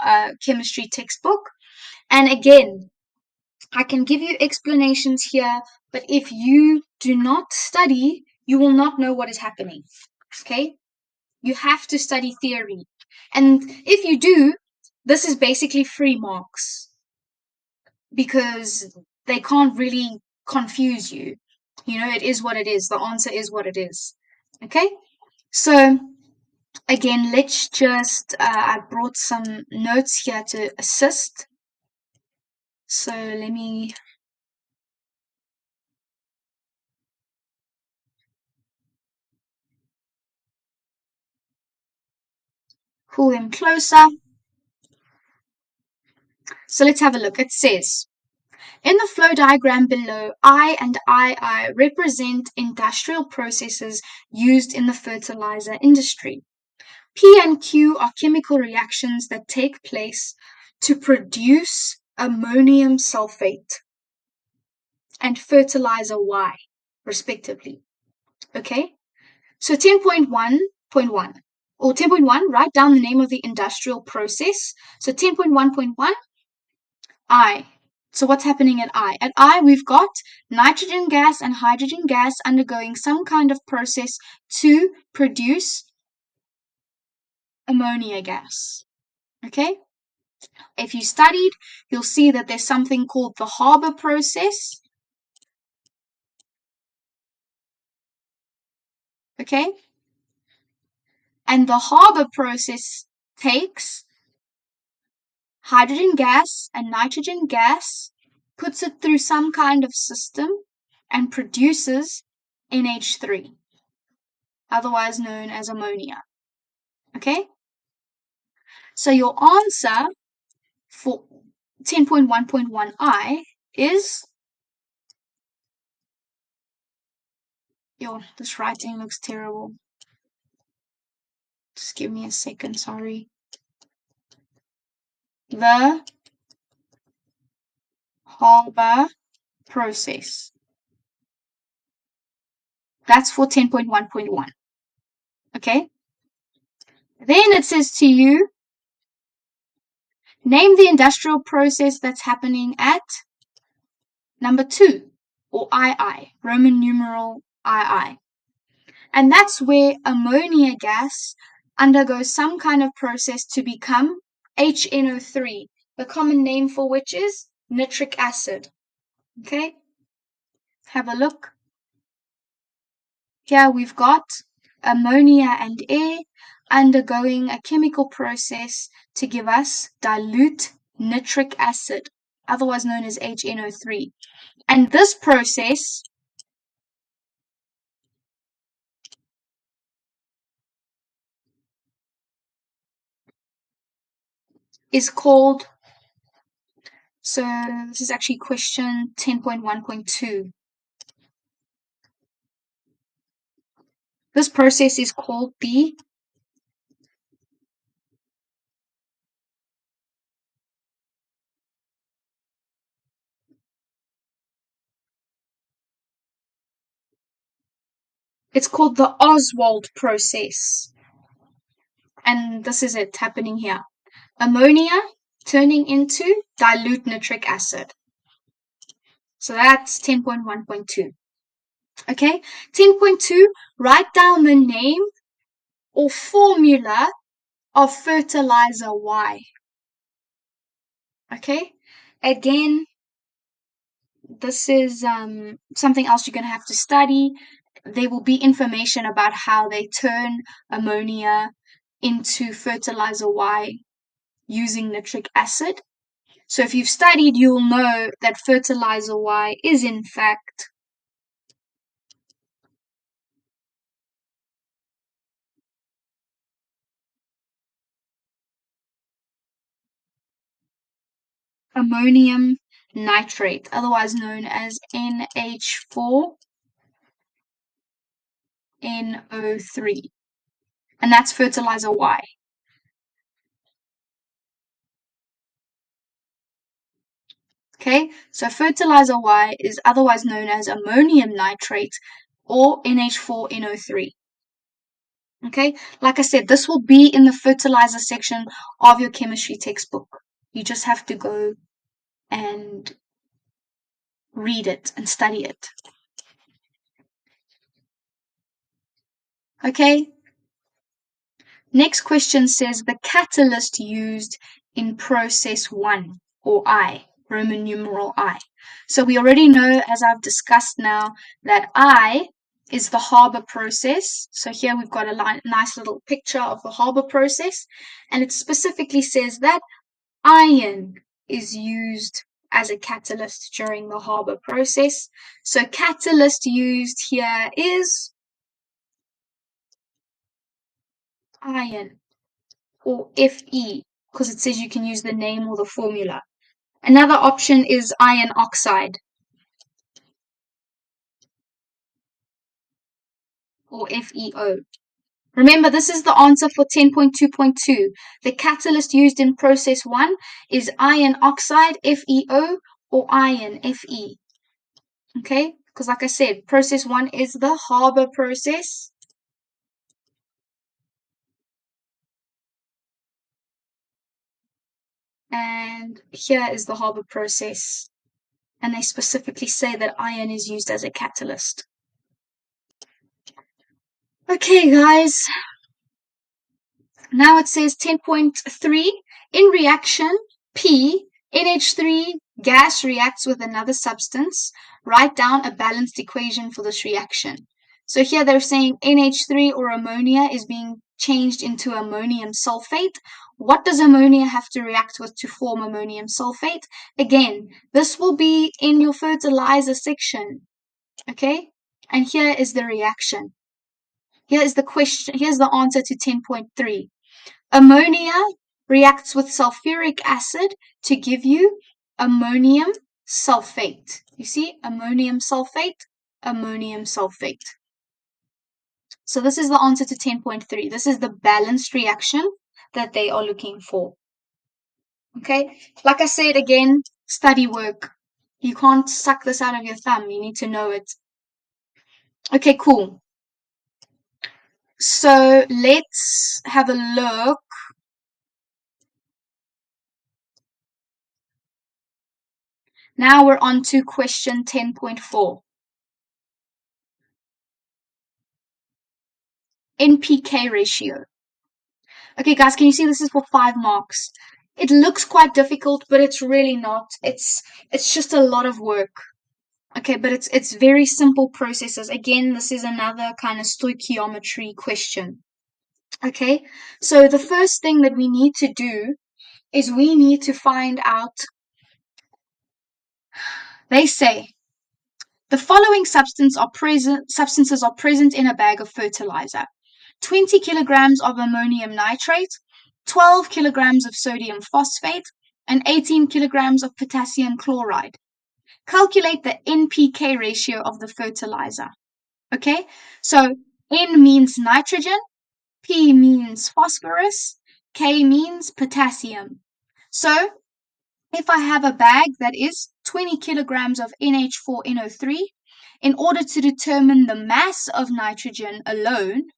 chemistry textbook. And again, I can give you explanations here, but if you do not study, you will not know what is happening. Okay? You have to study theory. And if you do, this is basically free marks because they can't really confuse you. You know, it is what it is. The answer is what it is. Okay? So Again, let's just, I brought some notes here to assist. So let me pull them closer. So let's have a look. It says, in the flow diagram below, I and II represent industrial processes used in the fertilizer industry. P and Q are chemical reactions that take place to produce ammonium sulfate and fertilizer Y, respectively. Okay? So 10.1.1 or 10.1, write down the name of the industrial process. So 10.1.1, I. So what's happening at I? At I, we've got nitrogen gas and hydrogen gas undergoing some kind of process to produce ammonia gas. Okay? If you studied, you'll see that there's something called the Haber process. Okay? And the Haber process takes hydrogen gas and nitrogen gas, puts it through some kind of system, and produces NH3, otherwise known as ammonia. Okay? So your answer for 10.1.1i is, this writing looks terrible. Just give me a second, sorry. The Haber process. That's for 10.1.1. Okay? Then it says to you, name the industrial process that's happening at number 2, or II, Roman numeral II. And that's where ammonia gas undergoes some kind of process to become HNO3, the common name for which is nitric acid. Okay? Have a look. Here we've got ammonia and air undergoing a chemical process to give us dilute nitric acid, otherwise known as HNO3. And this process is called, so this is actually question 10.1.2. This process is called it's called the Oswald process. And this is it happening here. Ammonia turning into dilute nitric acid. So that's 10.1.2. Okay, 10.2, write down the name or formula of fertilizer Y. Okay, again, this is something else you're going to have to study. There will be information about how they turn ammonia into fertilizer Y using nitric acid. So if you've studied, you'll know that fertilizer Y is in fact ammonium nitrate, otherwise known as NH4NO3. And that's fertilizer Y. Okay, so fertilizer Y is otherwise known as ammonium nitrate or NH4NO3. Okay, like I said, this will be in the fertilizer section of your chemistry textbook. You just have to go and read it and study it. Okay, next question says the catalyst used in process 1 or I, Roman numeral I. So we already know, as I've discussed now, that I is the Haber process. So here we've got a nice little picture of the Haber process, and it specifically says that iron is used as a catalyst during the Haber process. So catalyst used here is iron, or Fe, because it says you can use the name or the formula. Another option is iron oxide, or FeO. Remember, this is the answer for 10.2.2. The catalyst used in process 1 is iron oxide, FeO, or iron, Fe. Okay? Because like I said, process 1 is the Haber process. And here is the Haber process. And they specifically say that iron is used as a catalyst. Okay, guys. Now it says 10.3. In reaction P, NH3 gas reacts with another substance. Write down a balanced equation for this reaction. So here they're saying NH3 or ammonia is being changed into ammonium sulfate. What does ammonia have to react with to form ammonium sulfate? Again, this will be in your fertilizer section. Okay? And here is the reaction. Here is the question. Here's the answer to 10.3. Ammonia reacts with sulfuric acid to give you ammonium sulfate. You see, ammonium sulfate, ammonium sulfate. So this is the answer to 10.3. This is the balanced reaction that they are looking for. Okay, like I said again, study work. You can't suck this out of your thumb. You need to know it. Okay, cool. So let's have a look. Now we're on to question 10.4. NPK ratio. Okay, guys, can you see this is for 5 marks? It looks quite difficult, but it's really not. It's just a lot of work. Okay, but it's very simple processes. Again, this is another kind of stoichiometry question. Okay, so the first thing that we need to do is we need to find out. They say the following substances are present in a bag of fertilizer: 20 kilograms of ammonium nitrate, 12 kilograms of sodium phosphate, and 18 kilograms of potassium chloride. Calculate the NPK ratio of the fertilizer. Okay, so N means nitrogen, P means phosphorus, K means potassium. So if I have a bag that is 20 kilograms of NH4NO3, in order to determine the mass of nitrogen alone,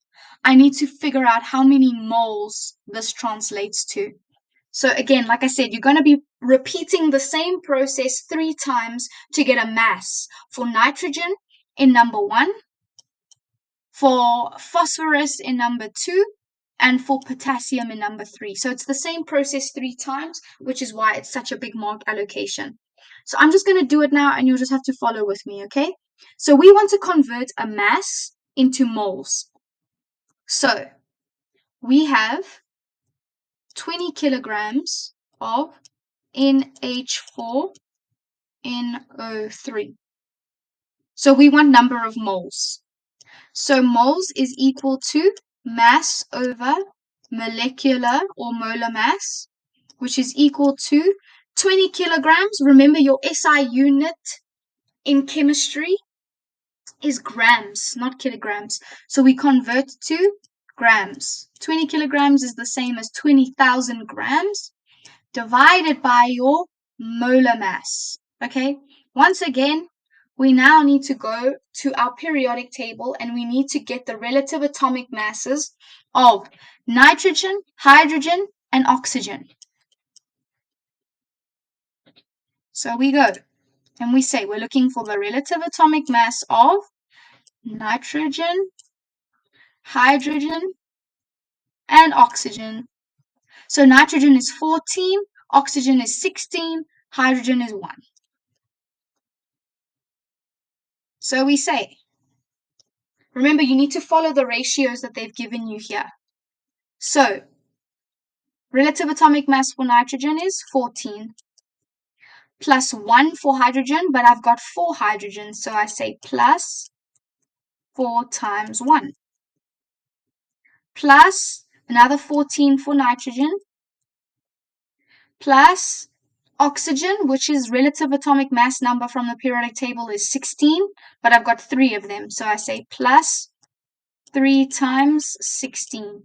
I need to figure out how many moles this translates to. So again, like I said, you're going to be repeating the same process 3 times to get a mass for nitrogen in number 1, for phosphorus in number 2, and for potassium in number 3. So it's the same process 3 times, which is why it's such a big mark allocation. So I'm just going to do it now, and you'll just have to follow with me, okay? So we want to convert a mass into moles. So we have 20 kilograms of NH4NO3. So we want number of moles. So moles is equal to mass over molecular or molar mass, which is equal to 20 kilograms. Remember, your SI unit in chemistry is grams, not kilograms. So we convert to grams. 20 kilograms is the same as 20,000 grams divided by your molar mass. Okay, once again, we now need to go to our periodic table and we need to get the relative atomic masses of nitrogen, hydrogen, and oxygen. So we go and we say we're looking for the relative atomic mass of nitrogen, hydrogen, and oxygen. So nitrogen is 14, oxygen is 16, hydrogen is 1. So we say Remember, you need to follow the ratios that they've given you here. So, relative atomic mass for nitrogen is 14. Plus 1 for hydrogen, but I've got 4 hydrogens, so I say plus 4 times 1. Plus another 14 for nitrogen, plus oxygen, which is relative atomic mass number from the periodic table is 16, but I've got 3 of them, so I say plus 3 times 16.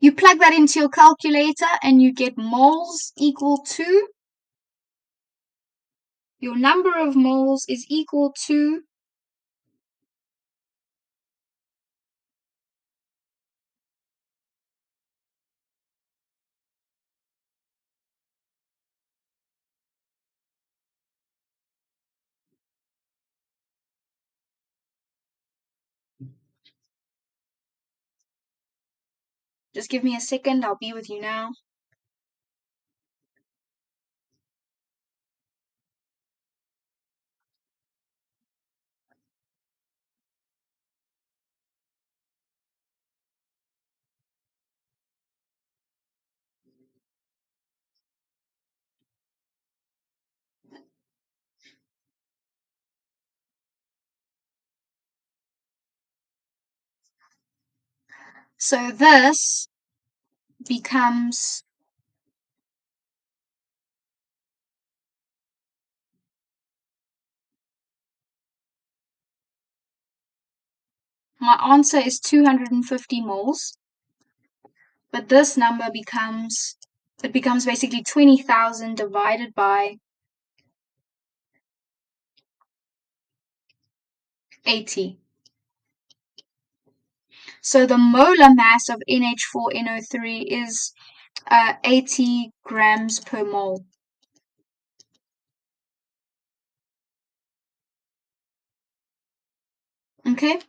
You plug that into your calculator and you get moles equal to, your number of moles is equal to just give me a second, I'll be with you now. So this becomes my answer is 250 moles, but this number becomes basically 20,000 divided by 80. So the molar mass of NH4NO3 is 80 grams per mole. Okay?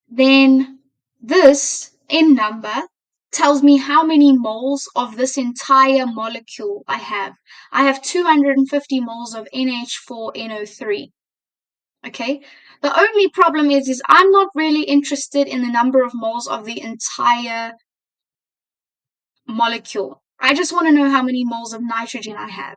Then this N number tells me how many moles of this entire molecule I have. I have 250 moles of NH4NO3. Okay? The only problem is I'm not really interested in the number of moles of the entire molecule. I just want to know how many moles of nitrogen I have.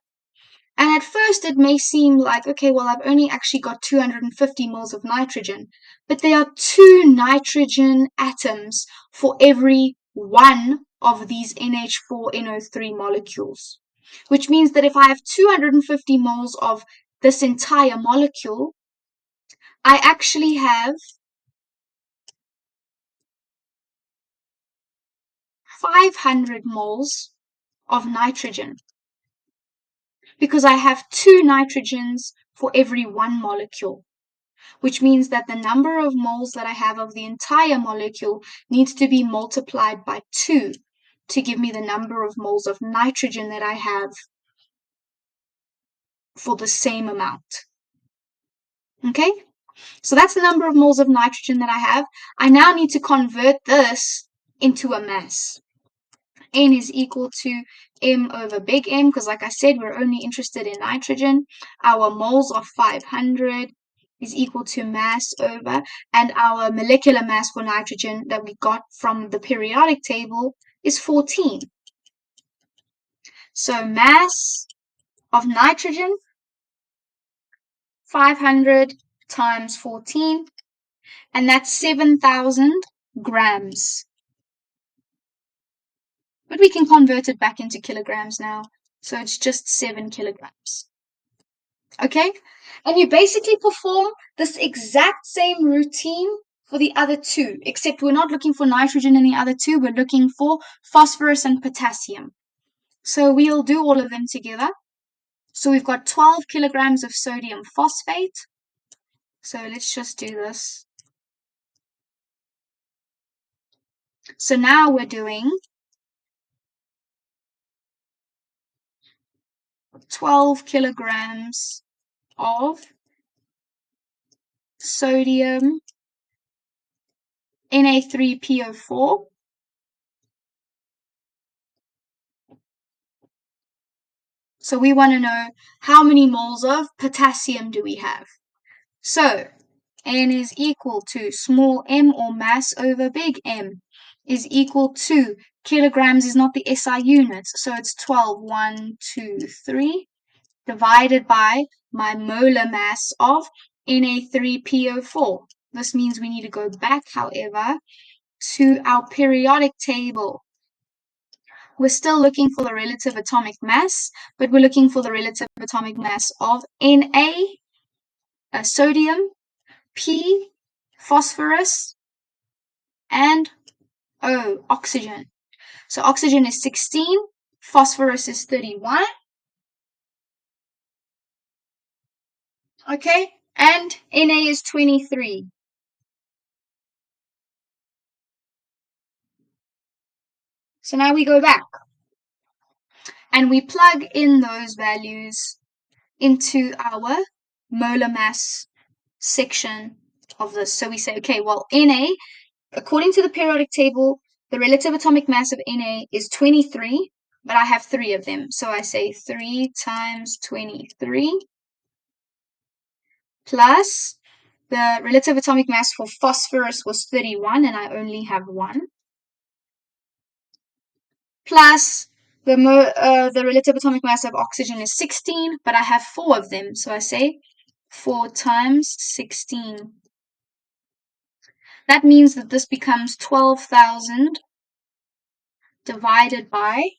And at first it may seem like, okay, well, I've only actually got 250 moles of nitrogen, but there are 2 nitrogen atoms for every one of these NH4NO3 molecules, which means that if I have 250 moles of this entire molecule, I actually have 500 moles of nitrogen because I have 2 nitrogens for every one molecule, which means that the number of moles that I have of the entire molecule needs to be multiplied by 2 to give me the number of moles of nitrogen that I have for the same amount. Okay? So that's the number of moles of nitrogen that I have. I now need to convert this into a mass. N is equal to M over big M, because like I said, we're only interested in nitrogen. Our moles of 500 is equal to mass over, and our molecular mass for nitrogen that we got from the periodic table is 14. So mass of nitrogen, 500 times 14, and that's 7,000 grams. But we can convert it back into kilograms now. So it's just 7 kilograms. Okay? And you basically perform this exact same routine for the other 2, except we're not looking for nitrogen in the other 2, we're looking for phosphorus and potassium. So we'll do all of them together. So we've got 12 kilograms of sodium phosphate. So let's just do this. So now we're doing 12 kilograms of sodium Na3PO4. So we want to know how many moles of potassium do we have. So N is equal to small m, or mass, over big M, is equal to, kilograms is not the SI unit, so it's 12, 1, 2, 3, divided by my molar mass of Na3PO4. This means we need to go back, however, to our periodic table. We're still looking for the relative atomic mass, but we're looking for the relative atomic mass of Na, sodium, P, phosphorus, and O, oxygen. So oxygen is 16, phosphorus is 31, okay, and Na is 23. So now we go back and we plug in those values into our molar mass section of this. So we say, okay, well, Na, according to the periodic table, the relative atomic mass of Na is 23, but I have 3 of them. So I say 3 times 23 plus the relative atomic mass for phosphorus was 31, and I only have 1, plus the relative atomic mass of oxygen is 16, but I have 4 of them. So I say 4 times 16. That means that this becomes 12,000 divided by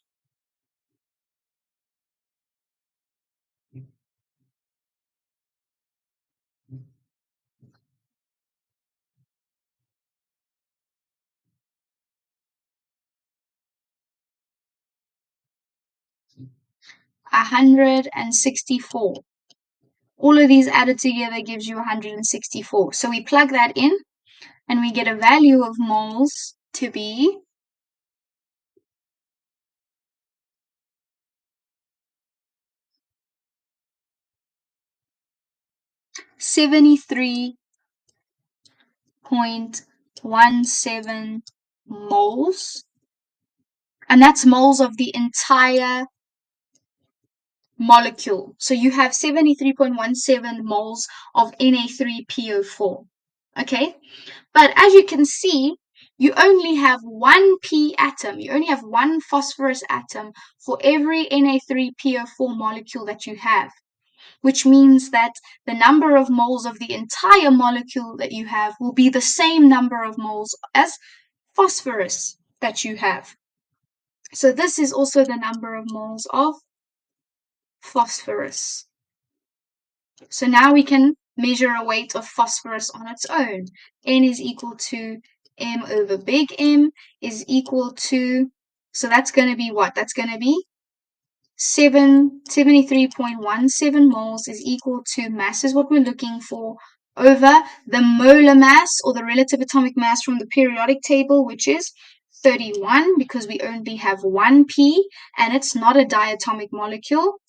164. All of these added together gives you 164. So we plug that in and we get a value of moles to be 73.17 moles. And that's moles of the entire molecule. So you have 73.17 moles of Na3PO4. Okay? But as you can see, you only have one P atom. You only have one phosphorus atom for every Na3PO4 molecule that you have, which means that the number of moles of the entire molecule that you have will be the same number of moles as phosphorus that you have. So this is also the number of moles of phosphorus. So now we can measure a weight of phosphorus on its own. N is equal to M over big M is equal to, so that's going to be what? That's going to be 73.17 moles is equal to, mass is what we're looking for, over the molar mass, or the relative atomic mass from the periodic table, which is 31, because we only have one P and it's not a diatomic molecule.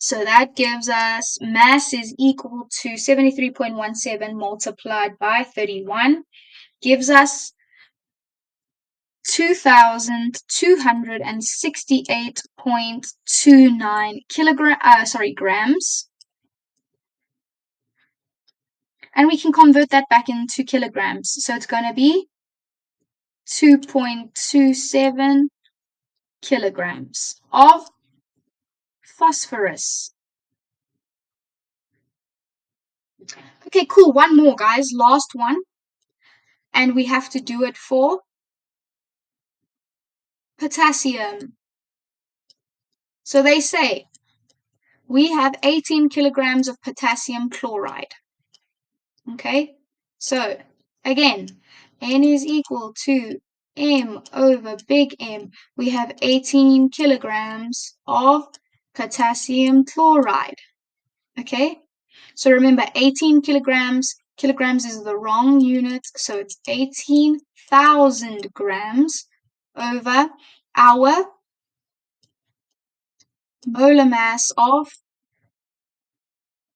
So that gives us mass is equal to 73.17 multiplied by 31, gives us 2,268.29 grams. And we can convert that back into kilograms. So it's going to be 2.27 kilograms of phosphorus. Okay, cool. One more, guys. Last one. And we have to do it for potassium. So they say we have 18 kilograms of potassium chloride. Okay, so again, N is equal to M over big M. We have 18 kilograms of potassium chloride. Okay, so remember 18 kilograms. Kilograms is the wrong unit, so it's 18,000 grams over our molar mass of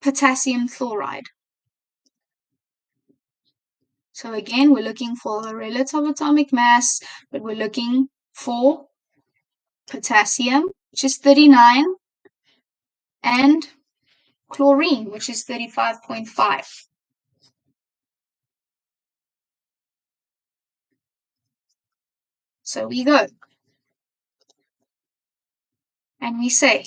potassium chloride. So again, we're looking for the relative atomic mass, but we're looking for potassium, which is 39, and chlorine, which is 35.5. So we go and we say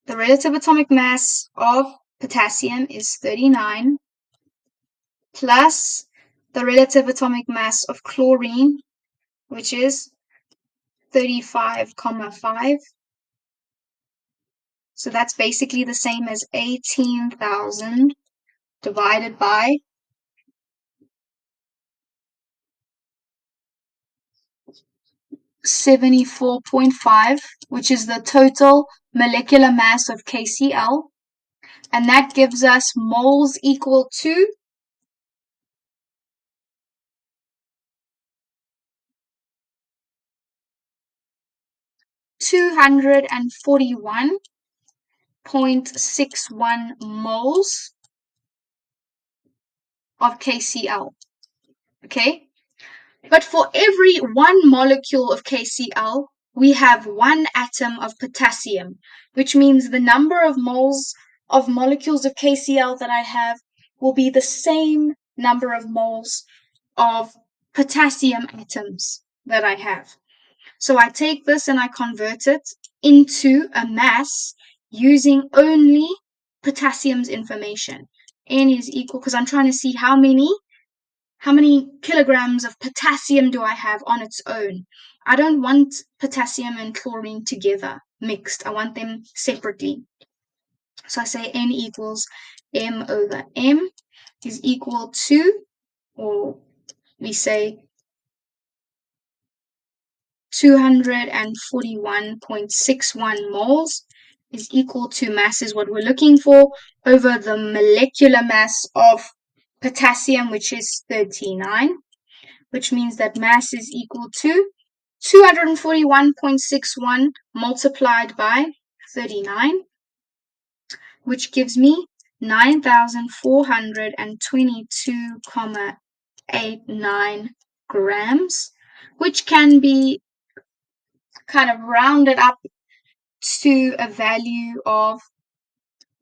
the relative atomic mass of potassium is 39 plus the relative atomic mass of chlorine, which is 35.5. So that's basically the same as 18,000 divided by 74.5, which is the total molecular mass of KCl. And that gives us moles equal to 241.61 moles of KCl. Okay? But for every 1 molecule of KCl, we have 1 atom of potassium, which means the number of moles of molecules of KCl that I have will be the same number of moles of potassium atoms that I have. So I take this and I convert it into a mass using only potassium's information. N is equal, because I'm trying to see how many kilograms of potassium do I have on its own. I don't want potassium and chlorine together, mixed. I want them separately. So I say N equals M over M is equal to, or we say 241.61 moles is equal to, mass is what we're looking for, over the molecular mass of potassium, which is 39, which means that mass is equal to 241.61 multiplied by 39, which gives me 9,422.89 grams, which can be kind of rounded up to a value of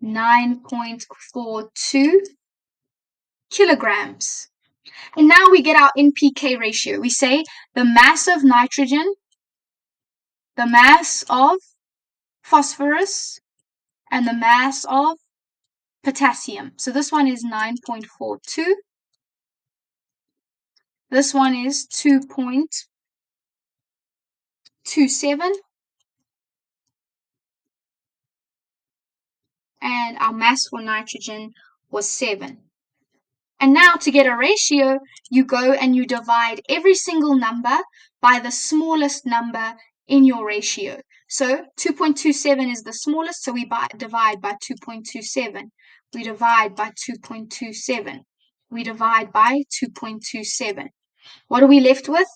9.42 kilograms. And now we get our NPK ratio. We say the mass of nitrogen, the mass of phosphorus, and the mass of potassium. So this one is 9.42. This one is 2.27. And our mass for nitrogen was 7. And now to get a ratio, you go and you divide every single number by the smallest number in your ratio. So 2.27 is the smallest, so we divide by 2.27. We divide by 2.27. We divide by 2.27. What are we left with?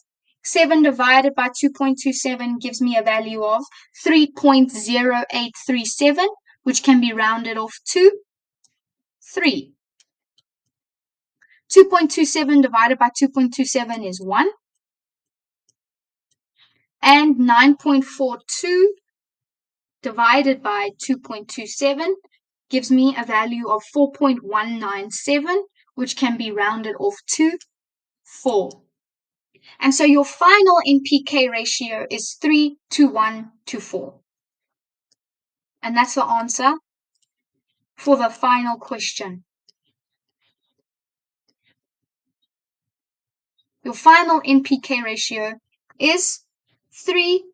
7 divided by 2.27 gives me a value of 3.0837, which can be rounded off to 3. 2.27 divided by 2.27 is 1. And 9.42 divided by 2.27 gives me a value of 4.197, which can be rounded off to 4. And so your final NPK ratio is 3 to 1 to 4. And that's the answer for the final question. Your final NPK ratio is 3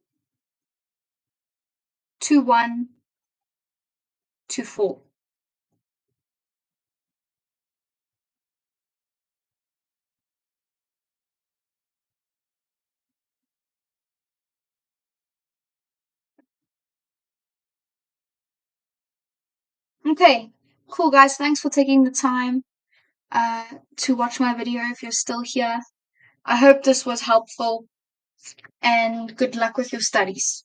to 1 to 4. Okay, cool guys. Thanks for taking the time to watch my video if you're still here. I hope this was helpful, and good luck with your studies.